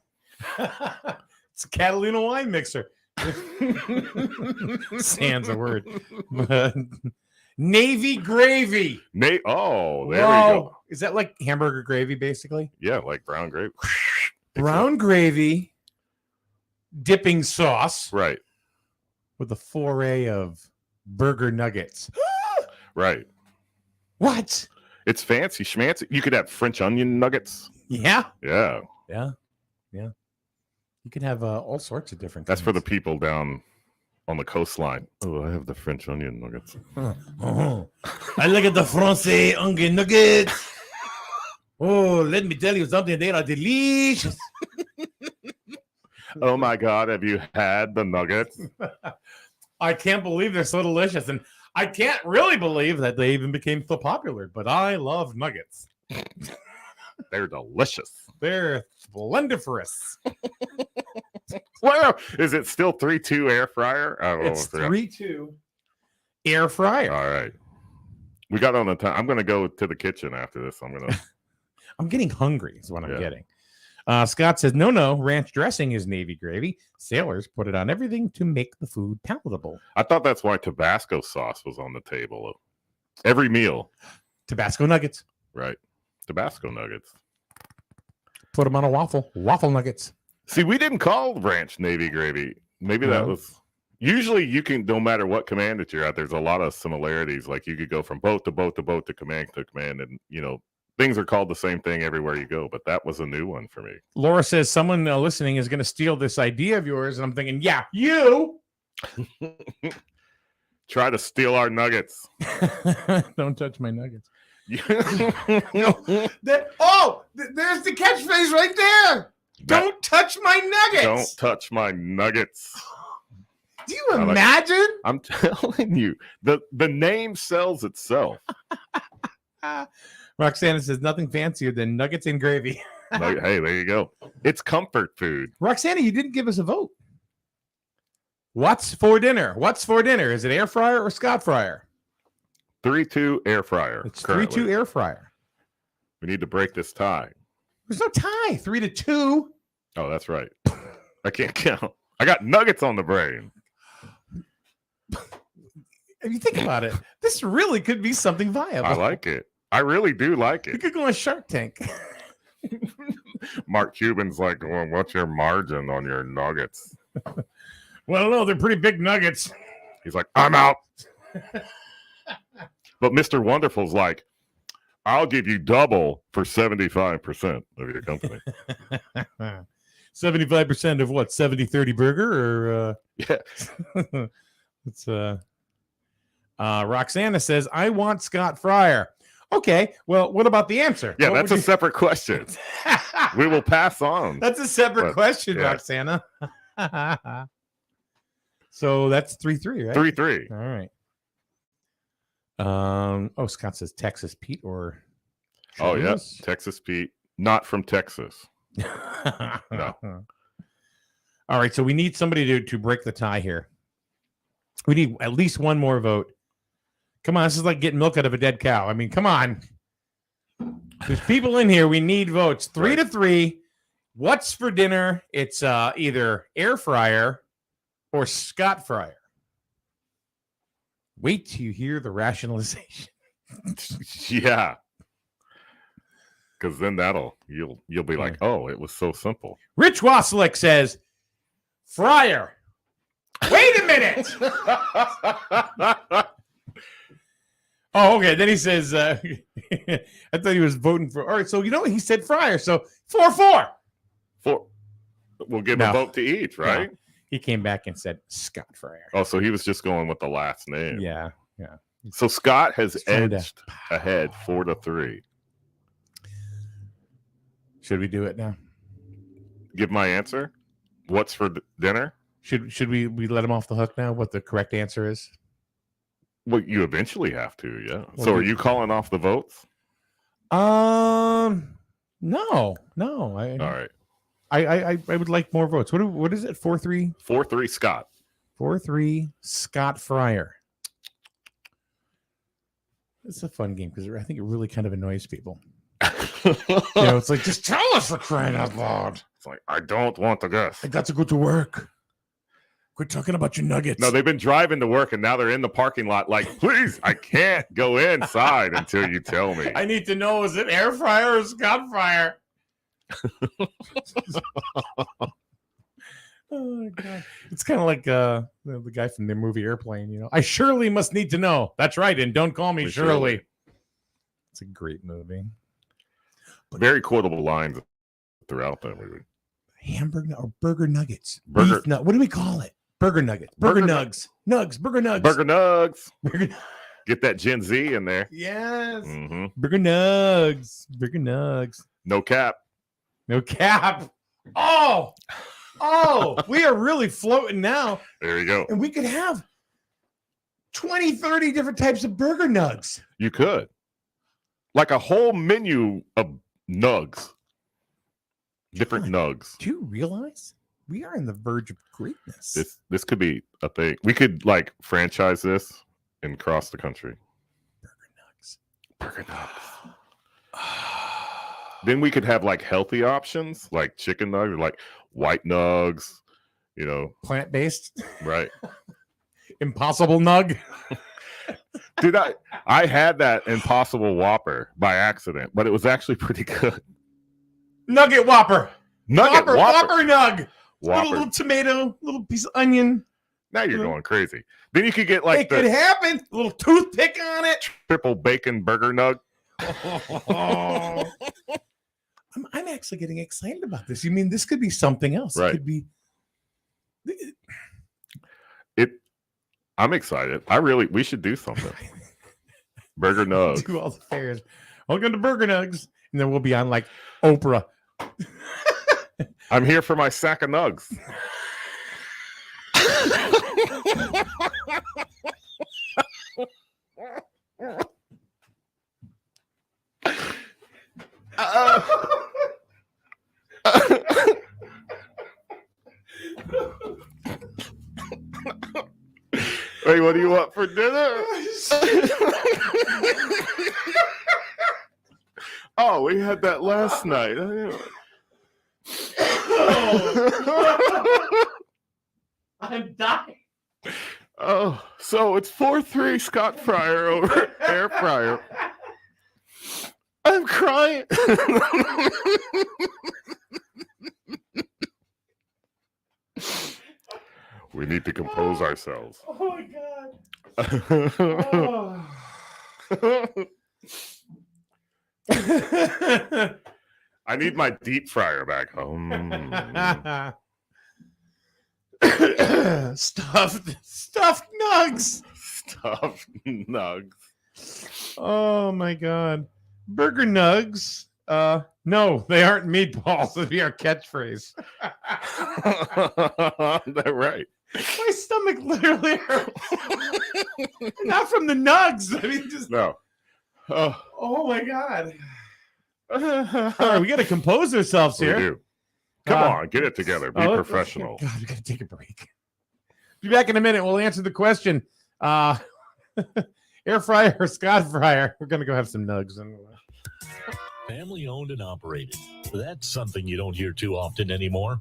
It's a Catalina wine mixer. Sans a word. Navy gravy. Oh, there Whoa. we go. Is that like hamburger gravy, basically? Yeah, like brown grape. Brown gravy, dipping sauce Right, with a foray of burger nuggets. right. What? It's fancy schmancy. You could have French onion nuggets. Yeah. Yeah, Yeah. Yeah. You can have all sorts of different that's for the things. people down on the coastline. Oh, I have the French onion nuggets. Oh, I look at the Francais onion nuggets. Oh, let me tell you something. They are delicious. Oh my God, have you had the nuggets? I can't believe they're so delicious. And I can't really believe that they even became so popular, but I love nuggets. They're delicious. They're splendiferous. Well, is it still 3-2 air fryer? I don't know. It's 3-2 air fryer. All right. We got on the time. I'm going to go to the kitchen after this. I'm getting hungry is what I'm Yeah. getting. Scott says, no, ranch dressing is Navy gravy. Sailors put it on everything to make the food palatable. I thought that's why Tabasco sauce was on the table. Every meal. Tabasco nuggets. Right. Tabasco nuggets. Put them on a waffle. Waffle nuggets. See, we didn't call ranch Navy gravy. Maybe that No. was. Usually you can, no matter what command that you're at, there's a lot of similarities. Like you could go from boat to boat to boat to command, and, things are called the same thing everywhere you go. But that was a new one for me. Laura says someone listening is going to steal this idea of yours. And I'm thinking, yeah, you. Try to steal our nuggets. Don't touch my nuggets. No. There's the catchphrase right there. Don't touch my nuggets. Don't touch my nuggets. Do you imagine? I'm telling you, the name sells itself. Roxana says nothing fancier than nuggets and gravy. Hey, there you go. It's comfort food. Roxana, you didn't give us a vote. What's for dinner? What's for dinner? Is it air fryer or Scott fryer? 3-2 air fryer. It's currently. 3-2 air fryer. We need to break this tie. There's no tie. 3-2. Oh, that's right. I can't count. I got nuggets on the brain. If you think about it, this really could be something viable. I like it. I really do like You it. could go on Shark Tank. Mark Cuban's like, well, what's your margin on your nuggets? Well, no, they're pretty big nuggets. He's like, I'm out. But Mr. Wonderful's like, I'll give you double for 75% of your company. 75% of what? 70-30 burger or Yeah. it's Roxana says, I want Scott Fryer. Okay, well, what about the answer? Yeah, What that's would a separate question. We will pass on. That's a separate But, question, yeah. Roxana. So that's 3-3, right? 3-3. All right. Scott says Texas Pete or Oh, yeah. Charles? Texas Pete. Not from Texas. No. All right, so we need somebody to break the tie here. We need at least one more vote. Come on, this is like getting milk out of a dead cow. I mean, come on. There's people in here. We need votes. 3-3. What's for dinner? It's either air fryer or Scott fryer. Wait till you hear the rationalization. Yeah. Because then you'll be like, oh, it was so simple. Rich Waslick says, fryer. Wait a minute. Oh, okay. Then he says, I thought he was voting for. All right. So, he said fryer. So 4-4. We'll give No. a vote to each, right? No. He came back and said Scott fryer. Oh, so he was just going with the last name. Yeah. So Scott has He's trying to- edged ahead 4-3. Should we do it now? Give my answer. What's for dinner? Should we let him off the hook now? What the correct answer is? Well, you eventually have to, yeah. Well, So are you calling off the votes? No. All right. I would like more votes. What is it? 4-3? 4-3 Scott. 4-3 Scott Fryer. It's a fun game because I think it really kind of annoys people. It's like, just tell us for crying out loud. It's like, I don't want to guess. I got to go to work. Quit talking about your nuggets. No, they've been driving to work and now they're in the parking lot. Like, please, I can't go inside until you tell me. I need to know, is it air fryer or Scott Fryer? Oh, God. It's kind of like the guy from the movie Airplane, I surely must need to know. That's right. And don't call me Shirley. It's a great movie. Very quotable lines throughout that movie. Hamburger or burger nuggets. Burger. What do we call it? Burger nuggets. Burger nugs. Nugs. Burger nugs. Burger nugs. Burger. Get that Gen Z in there. Yes. Mm-hmm. Burger nugs. Burger nugs. No cap. No cap. Oh, we are really floating now. There you go. And we could have 20, 30 different types of burger nugs. You could. Like a whole menu of nugs. Different nugs. Do you realize we are on the verge of greatness? This could be a thing. We could like franchise this and cross the country. Burger nugs. Then we could have like healthy options, like chicken nuggets, like white nugs, Plant-based. Right. Impossible nug. Dude, I had that Impossible Whopper by accident, but it was actually pretty good. Nugget Whopper. Whopper nug. Whopper. Little tomato, little piece of onion. Now you're going crazy. Then you could get like it could happen. A little toothpick on it. Triple bacon burger nug. I'm actually getting excited about this. You mean this could be something else? Right. It could be. I'm excited. We should do something. Burger nugs. Do all the fairs. Welcome to Burger Nugs. And then we'll be on like Oprah. I'm here for my sack of nugs. Hey, what do you want for dinner? Oh, we had that last night. I'm dying. Oh, so it's 4-3 Scott Fryer over air fryer. I'm crying. We need to compose ourselves. Oh my God. I need my deep fryer back home. Stuffed nugs. Stuffed nugs. Oh my God. Burger nugs. No, they aren't meatballs. That'd be our catchphrase. That's right. My stomach literally hurts. Not from the nugs. I mean, just no. Oh my God. All right, we got to compose ourselves here. We do. Come on, get it together. Be professional. God, we got to take a break. Be back in a minute. We'll answer the question. Air fryer or Scott fryer? We're gonna go have some nugs. Family owned and operated. That's something you don't hear too often anymore.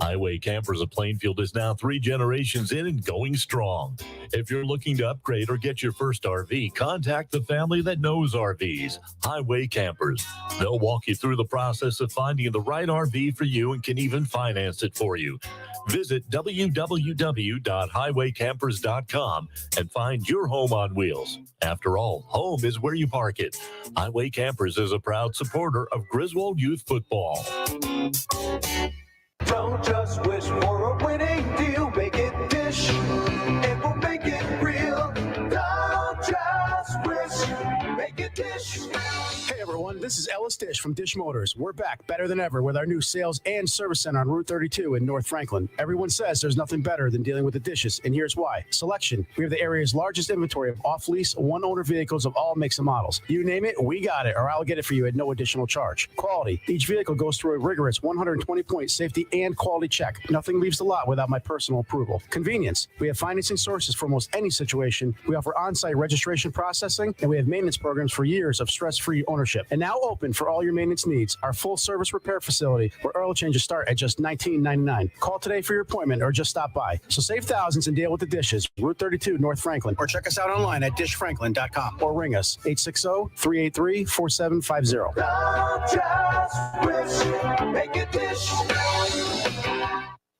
Highway Campers of Plainfield is now 3 generations in and going strong. If you're looking to upgrade or get your first RV, contact the family that knows RVs, Highway Campers. They'll walk you through the process of finding the right RV for you and can even finance it for you. Visit www.highwaycampers.com and find your home on wheels. After all, home is where you park it. Highway Campers is a proud supporter of Griswold Youth Football. Don't just wish for a winning deal, make it Dish. It will make it real. Don't just wish, make it Dish. Hey everyone, this is Ellis Dish from Dish Motors. We're back better than ever with our new sales and service center on Route 32 in North Franklin. Everyone says there's nothing better than dealing with the dishes, and here's why. Selection. We have the area's largest inventory of off-lease, one-owner vehicles of all makes and models. You name it, we got it, or I'll get it for you at no additional charge. Quality. Each vehicle goes through a rigorous 120-point safety and quality check. Nothing leaves the lot without my personal approval. Convenience. We have financing sources for almost any situation. We offer on-site registration processing, and we have maintenance programs for years of stress-free ownership. And now open for all your maintenance needs. Our full-service repair facility, where oil changes start at just $19.99. Call today for your appointment or just stop by. So save thousands and deal with the dishes. Route 32, North Franklin. Or check us out online at dishfranklin.com. Or ring us, 860-383-4750. Make a dish.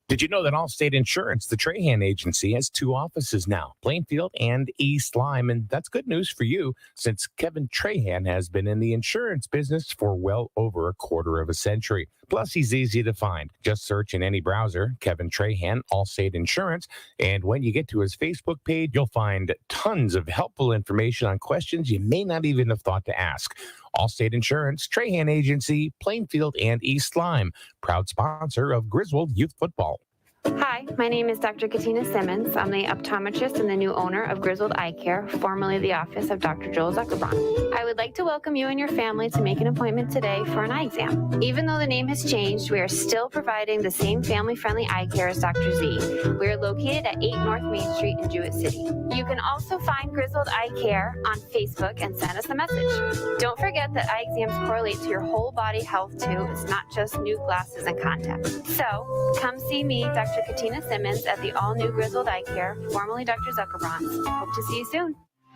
Did you know that Allstate Insurance, the Trahan agency, has 2 offices now, Plainfield and East Lyme? And that's good news for you, since Kevin Trahan has been in the insurance business for well over a quarter of a century. Plus, he's easy to find. Just search in any browser, Kevin Trahan, Allstate Insurance. And when you get to his Facebook page, you'll find tons of helpful information on questions you may not even have thought to ask. Allstate Insurance, Trahan Agency, Plainfield and East Lyme, proud sponsor of Griswold Youth Football. Hi, my name is Dr. Katina Simmons. I'm the optometrist and the new owner of Griswold Eye Care, formerly the office of Dr. Joel Zuckerbrand. I would like to welcome you and your family to make an appointment today for an eye exam. Even though the name has changed, we are still providing the same family-friendly eye care as Dr. Z. We are located at 8 North Main Street in Jewett City. You can also find Griswold Eye Care on Facebook and send us a message. Don't forget that eye exams correlate to your whole body health too. It's not just new glasses and contacts. So come see me, Dr. Katina Simmons, at the all-new Griswold Eye Care, formerly Dr. Zuckerbrand. Hope to see you soon.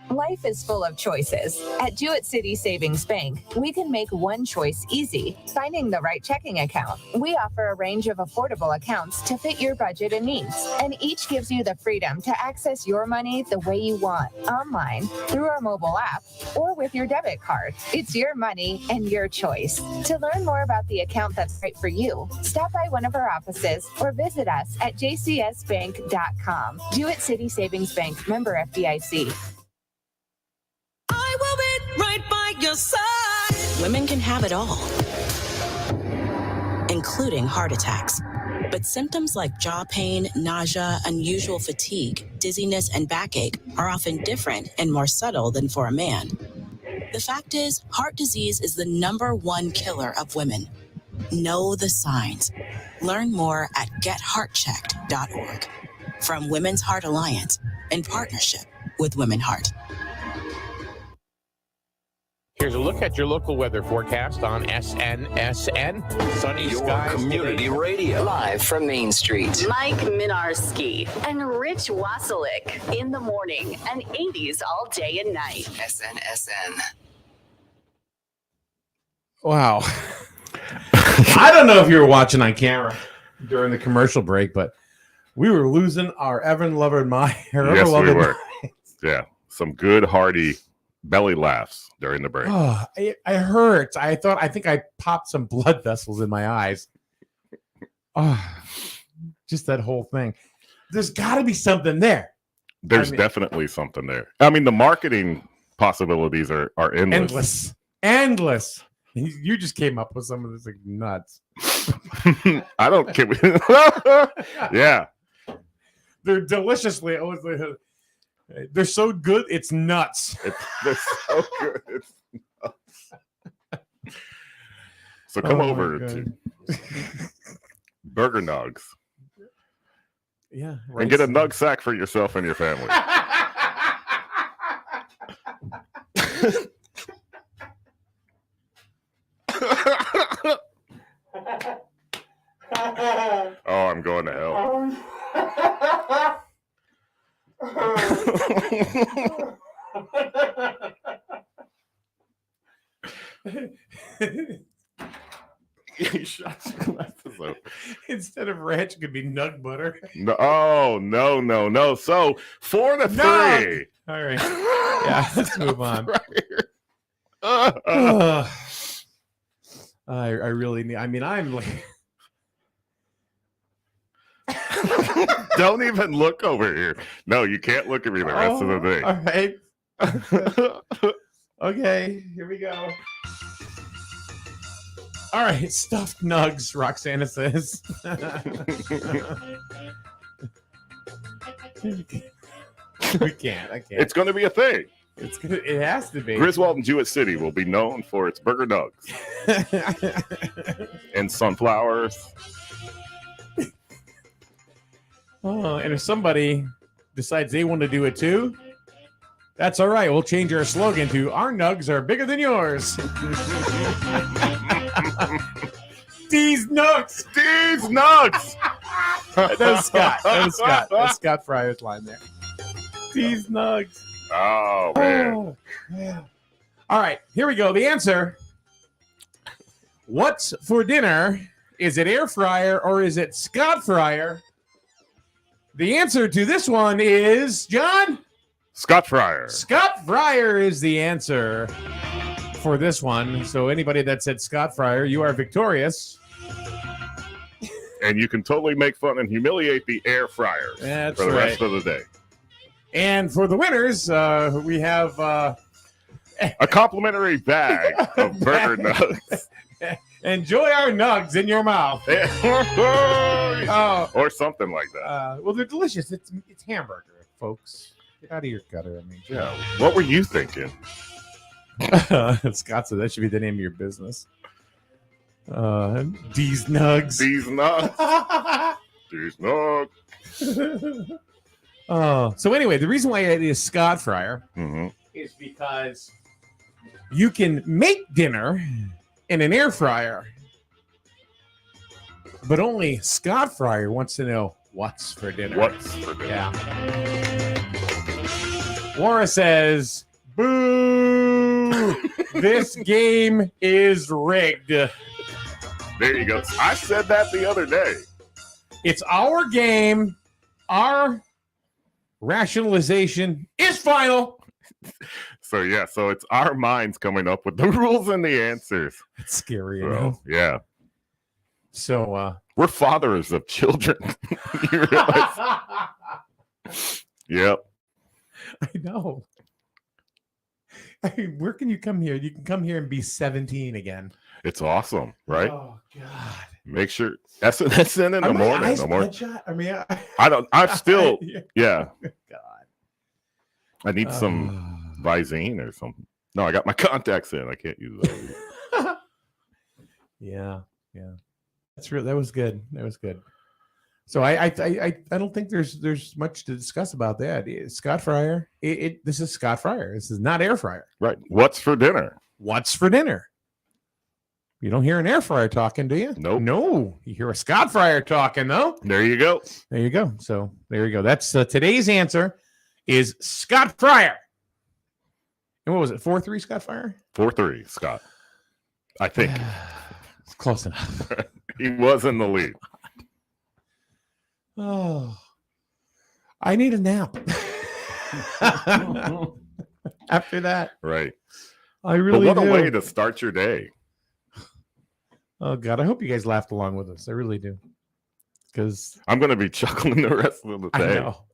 Life is full of choices. At Jewett City Savings Bank, we can make one choice easy, finding the right checking account. We offer a range of affordable accounts to fit your budget and needs, and each gives you the freedom to access your money the way you want, online, through our mobile app, or with your debit card. It's your money and your choice. To learn more about the account that's right for you, stop by one of our offices or visit us at jcsbank.com. Jewett City Savings Bank, member FDIC. I will be right by your side. Women can have it all, including heart attacks. But symptoms like jaw pain, nausea, unusual fatigue, dizziness, and backache are often different and more subtle than for a man. The fact is, heart disease is the #1 killer of women. Know the signs. Learn more at getheartchecked.org. From Women's Heart Alliance, in partnership with Women Heart. Here's a look at your local weather forecast on SNSN. Sunny skies. Community radio. Live from Main Street. Mike Minarski and Rich Wasilick in the morning and 80s all day and night. SNSN. Wow. I don't know if you were watching on camera during the commercial break, but we were losing our ever-loving mind. Yes, we were. Yeah, some good, hearty belly laughs during the break. Oh, it hurts. I think I popped some blood vessels in my eyes. Oh, just that whole thing. There's got to be something there. There's definitely something there. I mean, the marketing possibilities are endless. Endless. You just came up with some of this like nuts. I don't care. Yeah. They're deliciously. They're so good. It's nuts. They're so good. It's nuts. So come over to Burger Nugs. Yeah. And get a nug sack for yourself and your family. Oh, I'm going to hell. He shot his glasses out. Instead of ranch, it could be nug butter. No, oh, no. So 4-3. All right. Yeah, let's move on. I really need. I mean, I'm like. Don't even look over here. No, you can't look at me the rest of the day. All right. Okay, here we go. All right, stuffed nugs, Roxana says. We can't. I can't. It's going to be a thing. It has to be. Griswold and Jewett City will be known for its burger nugs and sunflowers. Oh, and if somebody decides they want to do it too, that's all right. We'll change our slogan to "Our nugs are bigger than yours." These nugs. These nugs. That was Scott. That's Scott Fryer's line there. These nugs. Oh, man. Oh, yeah. All right, here we go. The answer. What's for dinner? Is it air fryer or is it Scott Fryer? The answer to this one is, John? Scott Fryer. Scott Fryer is the answer for this one. So anybody that said Scott Fryer, you are victorious. And you can totally make fun and humiliate the air fryers That's for the right. rest of the day. And for the winners, we have a complimentary bag of burger nugs. Enjoy our nugs in your mouth. Or something like that. Well, they're delicious. It's hamburger, folks. Get out of your gutter. I mean, Yeah. What were you thinking? Scott said that should be the name of your business. These nugs. These nugs. These nugs. So anyway, the reason why it is Scott Fryer is because you can make dinner in an air fryer, but only Scott Fryer wants to know what's for dinner. What's for dinner? Yeah. Laura says, "Boo! This game is rigged." There you go. I said that the other day. It's our game. Our rationalization is final. So it's our minds coming up with the rules and the answers. It's scary, you So, know? yeah. So we're fathers of children. You realize? Yep. I know. I mean, where can you come here? You can come here and be 17 again. It's awesome, right? Oh God. Make sure that's in the morning. No more. I mean, I'm still yeah. God. I need some Visine or something. No, I got my contacts in. I can't use those. Yeah. That's real. That was good. So I don't think there's much to discuss about that. Scott Fryer. This is Scott Fryer. This is not air fryer. Right. What's for dinner? What's for dinner? You don't hear an air fryer talking, do you? Nope. No. You hear a Scott Fryer talking, though. There you go. There you go. So there you go. That's today's answer is Scott Fryer. And what was it? 4-3 Scott Fryer? 4-3, Scott. I think. It's close enough. He was in the lead. Oh, I need a nap. After that, Right. I really But what do. a way to start your day. Oh God, I hope you guys laughed along with us. I really do, because I'm going to be chuckling the rest of the I day. know.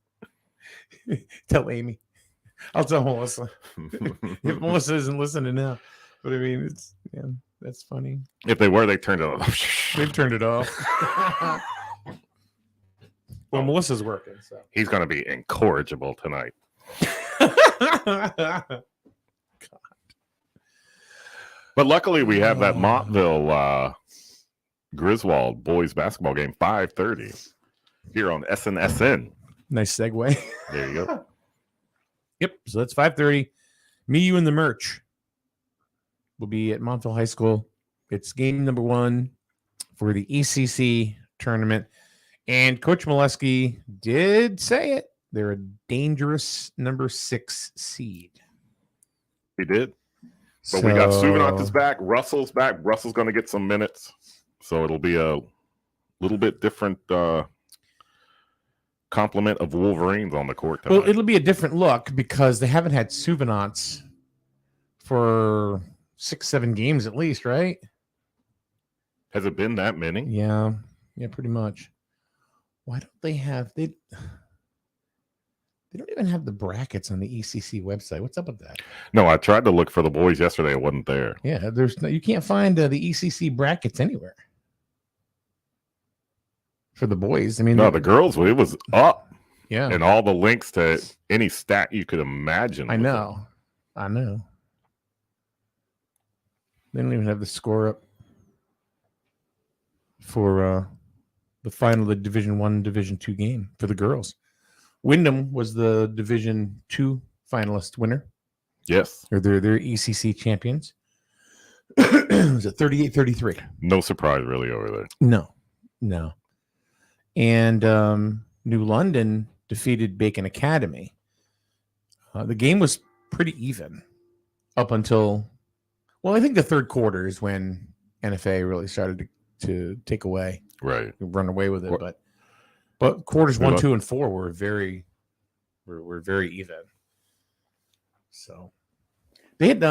Tell Amy. I'll tell Melissa. If Melissa isn't listening now, but I mean, that's funny. If they were, they turned it off. They've turned it off. Well, Melissa's working, so He's going to be incorrigible tonight. But luckily, we have that Montville Griswold boys basketball game 5:30 here on SNSN. Nice segue. There you go. Yep. So that's 5:30. Me, you, and the merch will be at Montville High School. It's game number 1 for the ECC tournament. And Coach Mileski did say it. They're a dangerous number 6 seed. He did. But we got Suvanant's back. Russell's back. Russell's going to get some minutes. So it'll be a little bit different complement of Wolverines on the court tonight. Well, it'll be a different look because they haven't had Suvanants for 6-7 games at least, right? Has it been that many? Yeah, pretty much. Why don't they have They don't even have the brackets on the ECC website. What's up with that? No, I tried to look for the boys yesterday. It wasn't there. Yeah, you can't find the ECC brackets anywhere for the boys. I mean, no, the girls, it was up. Yeah, and all the links to any stat you could imagine. I know. They don't even have the score up for the final of the Division 1, Division 2 game for the girls. Wyndham was the Division 2 finalist winner. Yes. Or they're ECC champions. It was a 38-33. No surprise really over there. No. And New London defeated Bacon Academy. The game was pretty even up until, well, I think the third quarter is when NFA really started to take away. Right. Run away with it. But quarters 1, 2, and 4 were very even. So they had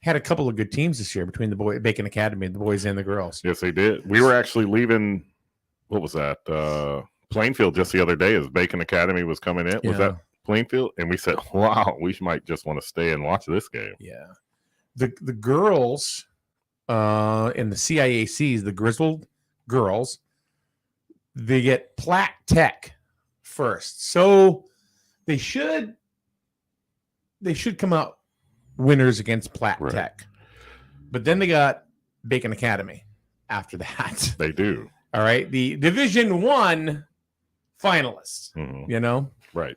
had a couple of good teams this year between the Bacon Academy, the boys and the girls. Yes, they did. We were actually leaving. What was that? Plainfield just the other day as Bacon Academy was coming in. Was that Plainfield? And we said, "Wow, we might just want to stay and watch this game." Yeah. The girls in the CIACs, the Griswold girls, they get Platte Tech first, so they should come out winners against Platte Tech. But then they got Bacon Academy after that. They do. All right, the Division 1 finalists. Right.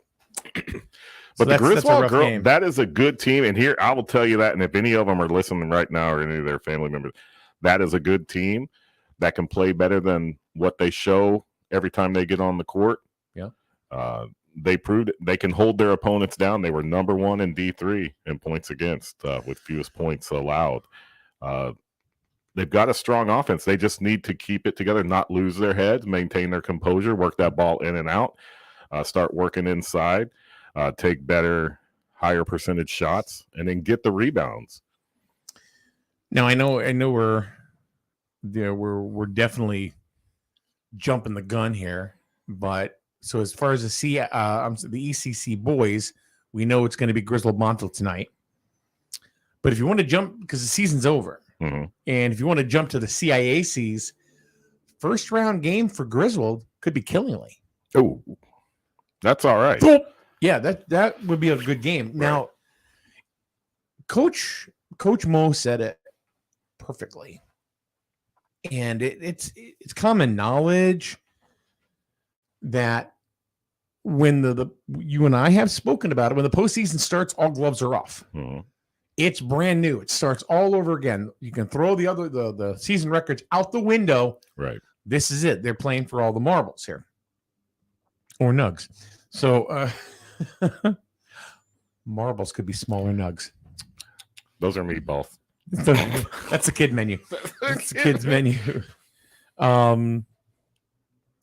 So But the Griswold girl, game. that is a good team. And here, I will tell you that. And if any of them are listening right now or any of their family members, that is a good team that can play better than what they show every time they get on the court. Yeah. They proved they can hold their opponents down. They were number 1 in D3 in points against with fewest points allowed. They've got a strong offense. They just need to keep it together, not lose their heads, maintain their composure, work that ball in and out, start working inside. Take better, higher percentage shots, and then get the rebounds. Now I know we're definitely jumping the gun here, but so as far as the ECC boys, we know it's going to be Griswold Montville tonight. But if you want to jump, because the season's over, and if you want to jump to the CIACs, first round game for Griswold could be Killingly. Oh, that's all right. Yeah, that would be a good game. Now, Coach Mo said it perfectly, and it's common knowledge that when the you and I have spoken about it, when the postseason starts, all gloves are off. It's brand new. It starts all over again. You can throw the season records out the window. Right. This is it. They're playing for all the marbles here, or nugs. So. Marbles could be smaller nugs. Those are meatballs. That's a kid menu. That's a kid's menu. But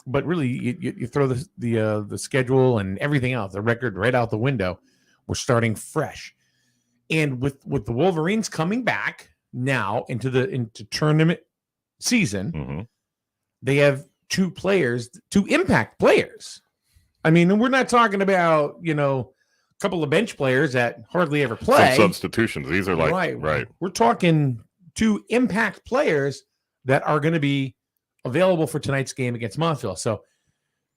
really, you throw the schedule and everything else, the record right out the window. We're starting fresh, and with the Wolverines coming back now into tournament season, they have two impact players. I mean, we're not talking about, a couple of bench players that hardly ever play. Some substitutions. These are right. We're talking 2 impact players that are going to be available for tonight's game against Montville. So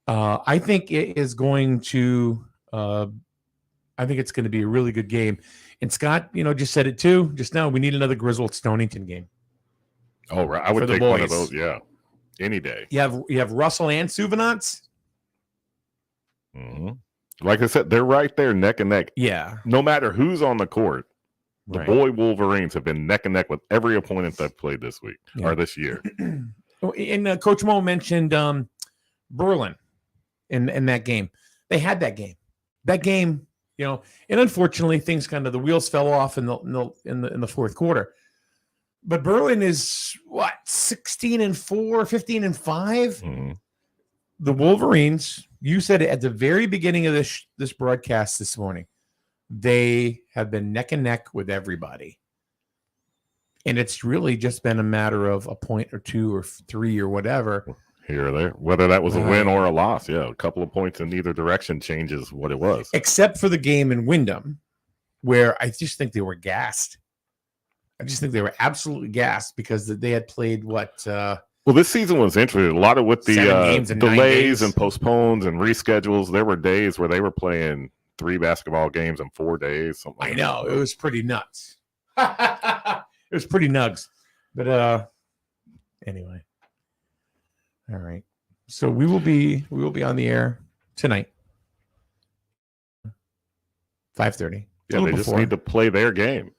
I think it is going to I think it's going to be a really good game. And Scott, just said it too. Just now, we need another Griswold Stonington game. Oh, right. I would take one of those. Yeah. Any day. You have Russell and Souvenance. Like I said, they're right there neck and neck. Yeah. No matter who's on the court, the boy Wolverines have been neck and neck with every opponent they've played this week or this year. And Coach Mo mentioned Berlin in that game. They had that game. That game, and unfortunately, things the wheels fell off in the fourth quarter. But Berlin is 16-4, 15-5. The Wolverines, you said it at the very beginning of this broadcast this morning, they have been neck and neck with everybody. And it's really just been a matter of a point or 2 or 3 or whatever. here or there. Whether that was a win or a loss, a couple of points in either direction changes what it was. Except for the game in Wyndham, where I just think they were gassed. I just think they were absolutely gassed because they had played what? Well, this season was interesting. A lot of with the delays and postpones and reschedules. There were days where they were playing 3 basketball games in 4 days. Something like I know. It was pretty nuts. It was pretty nugs. But anyway. All right. So we will be on the air tonight. 5:30. Yeah, they just need to play their game.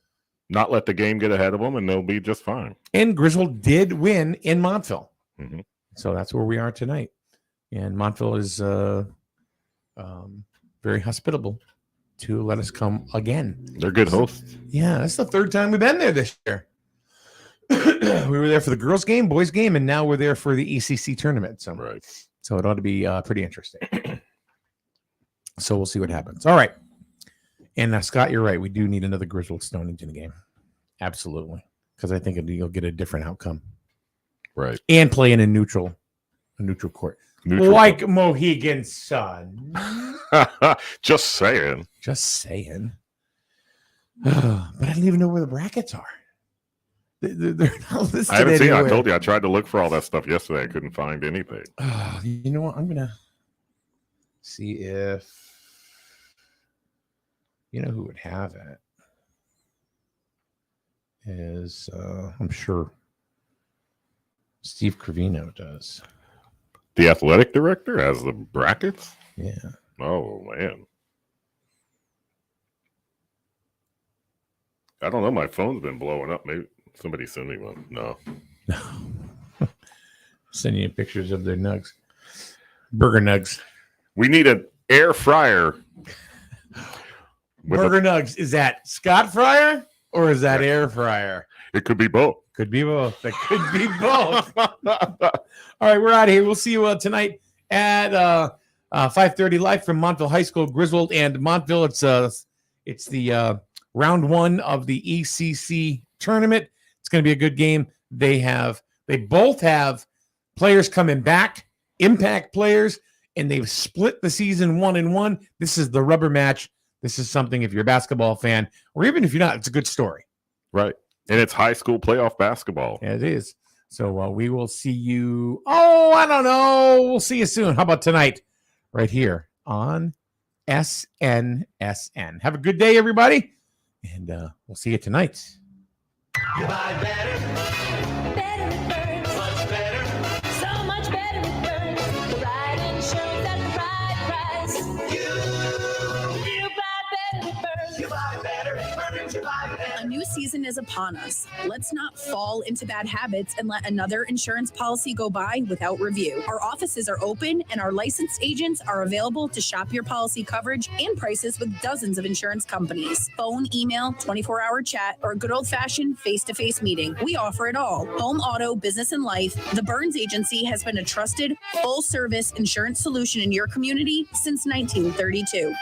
Not let the game get ahead of them, and they'll be just fine. And Griswold did win in Montville. Mm-hmm. So that's where we are tonight. And Montville is very hospitable to let us come again. They're good hosts. Yeah, that's the 3rd time we've been there this year. We were there for the girls' game, boys' game, and now we're there for the ECC tournament. So, so it ought to be pretty interesting. So we'll see what happens. All right. And Scott, you're right. We do need another Griswold Stonington game. Absolutely. Because I think you'll get a different outcome. Right. And play in a neutral court. Like Mohegan Sun. Just saying. Just saying. But I don't even know where the brackets are. They're not listed. I haven't seen it. anywhere. I told you. I tried to look for all that stuff yesterday. I couldn't find anything. You know what? I'm going to see if you know who would have it. Is I'm sure Steve Cravino does. The athletic director has the brackets? Yeah. Oh, man. I don't know. My phone's been blowing up. Maybe somebody send me one. No. Sending you pictures of their nugs. Burger nugs. We need an air fryer. Burger nugs. Is that Scott Fryer or is that air fryer? It could be both. Could be both. That could be both. All right, we're out of here. We'll see you tonight at 5:30 live from Montville High School, Griswold and Montville. It's the round 1 of the ECC tournament. It's going to be a good game. They both have players coming back, impact players, and they've split the season 1-1. This is the rubber match. This is something, if you're a basketball fan, or even if you're not, it's a good story. Right. And it's high school playoff basketball. Yeah, it is. So we will see you. Oh, I don't know. We'll see you soon. How about tonight? Right here on SNSN. Have a good day, everybody. And we'll see you tonight. You buy better. Better it burns. Much better. So much better it burns. The right insurance at the right price. You buy better it burns. You buy better it burns. You buy better. A new season is upon us. Let's not fall into bad habits and let another insurance policy go by without review. Our offices are open and our licensed agents are available to shop your policy coverage and prices with dozens of insurance companies. Phone, email, 24-hour chat, or a good old-fashioned face-to-face meeting. We offer it all. Home, auto, business, and life. The Burns Agency has been a trusted, full-service insurance solution in your community since 1932.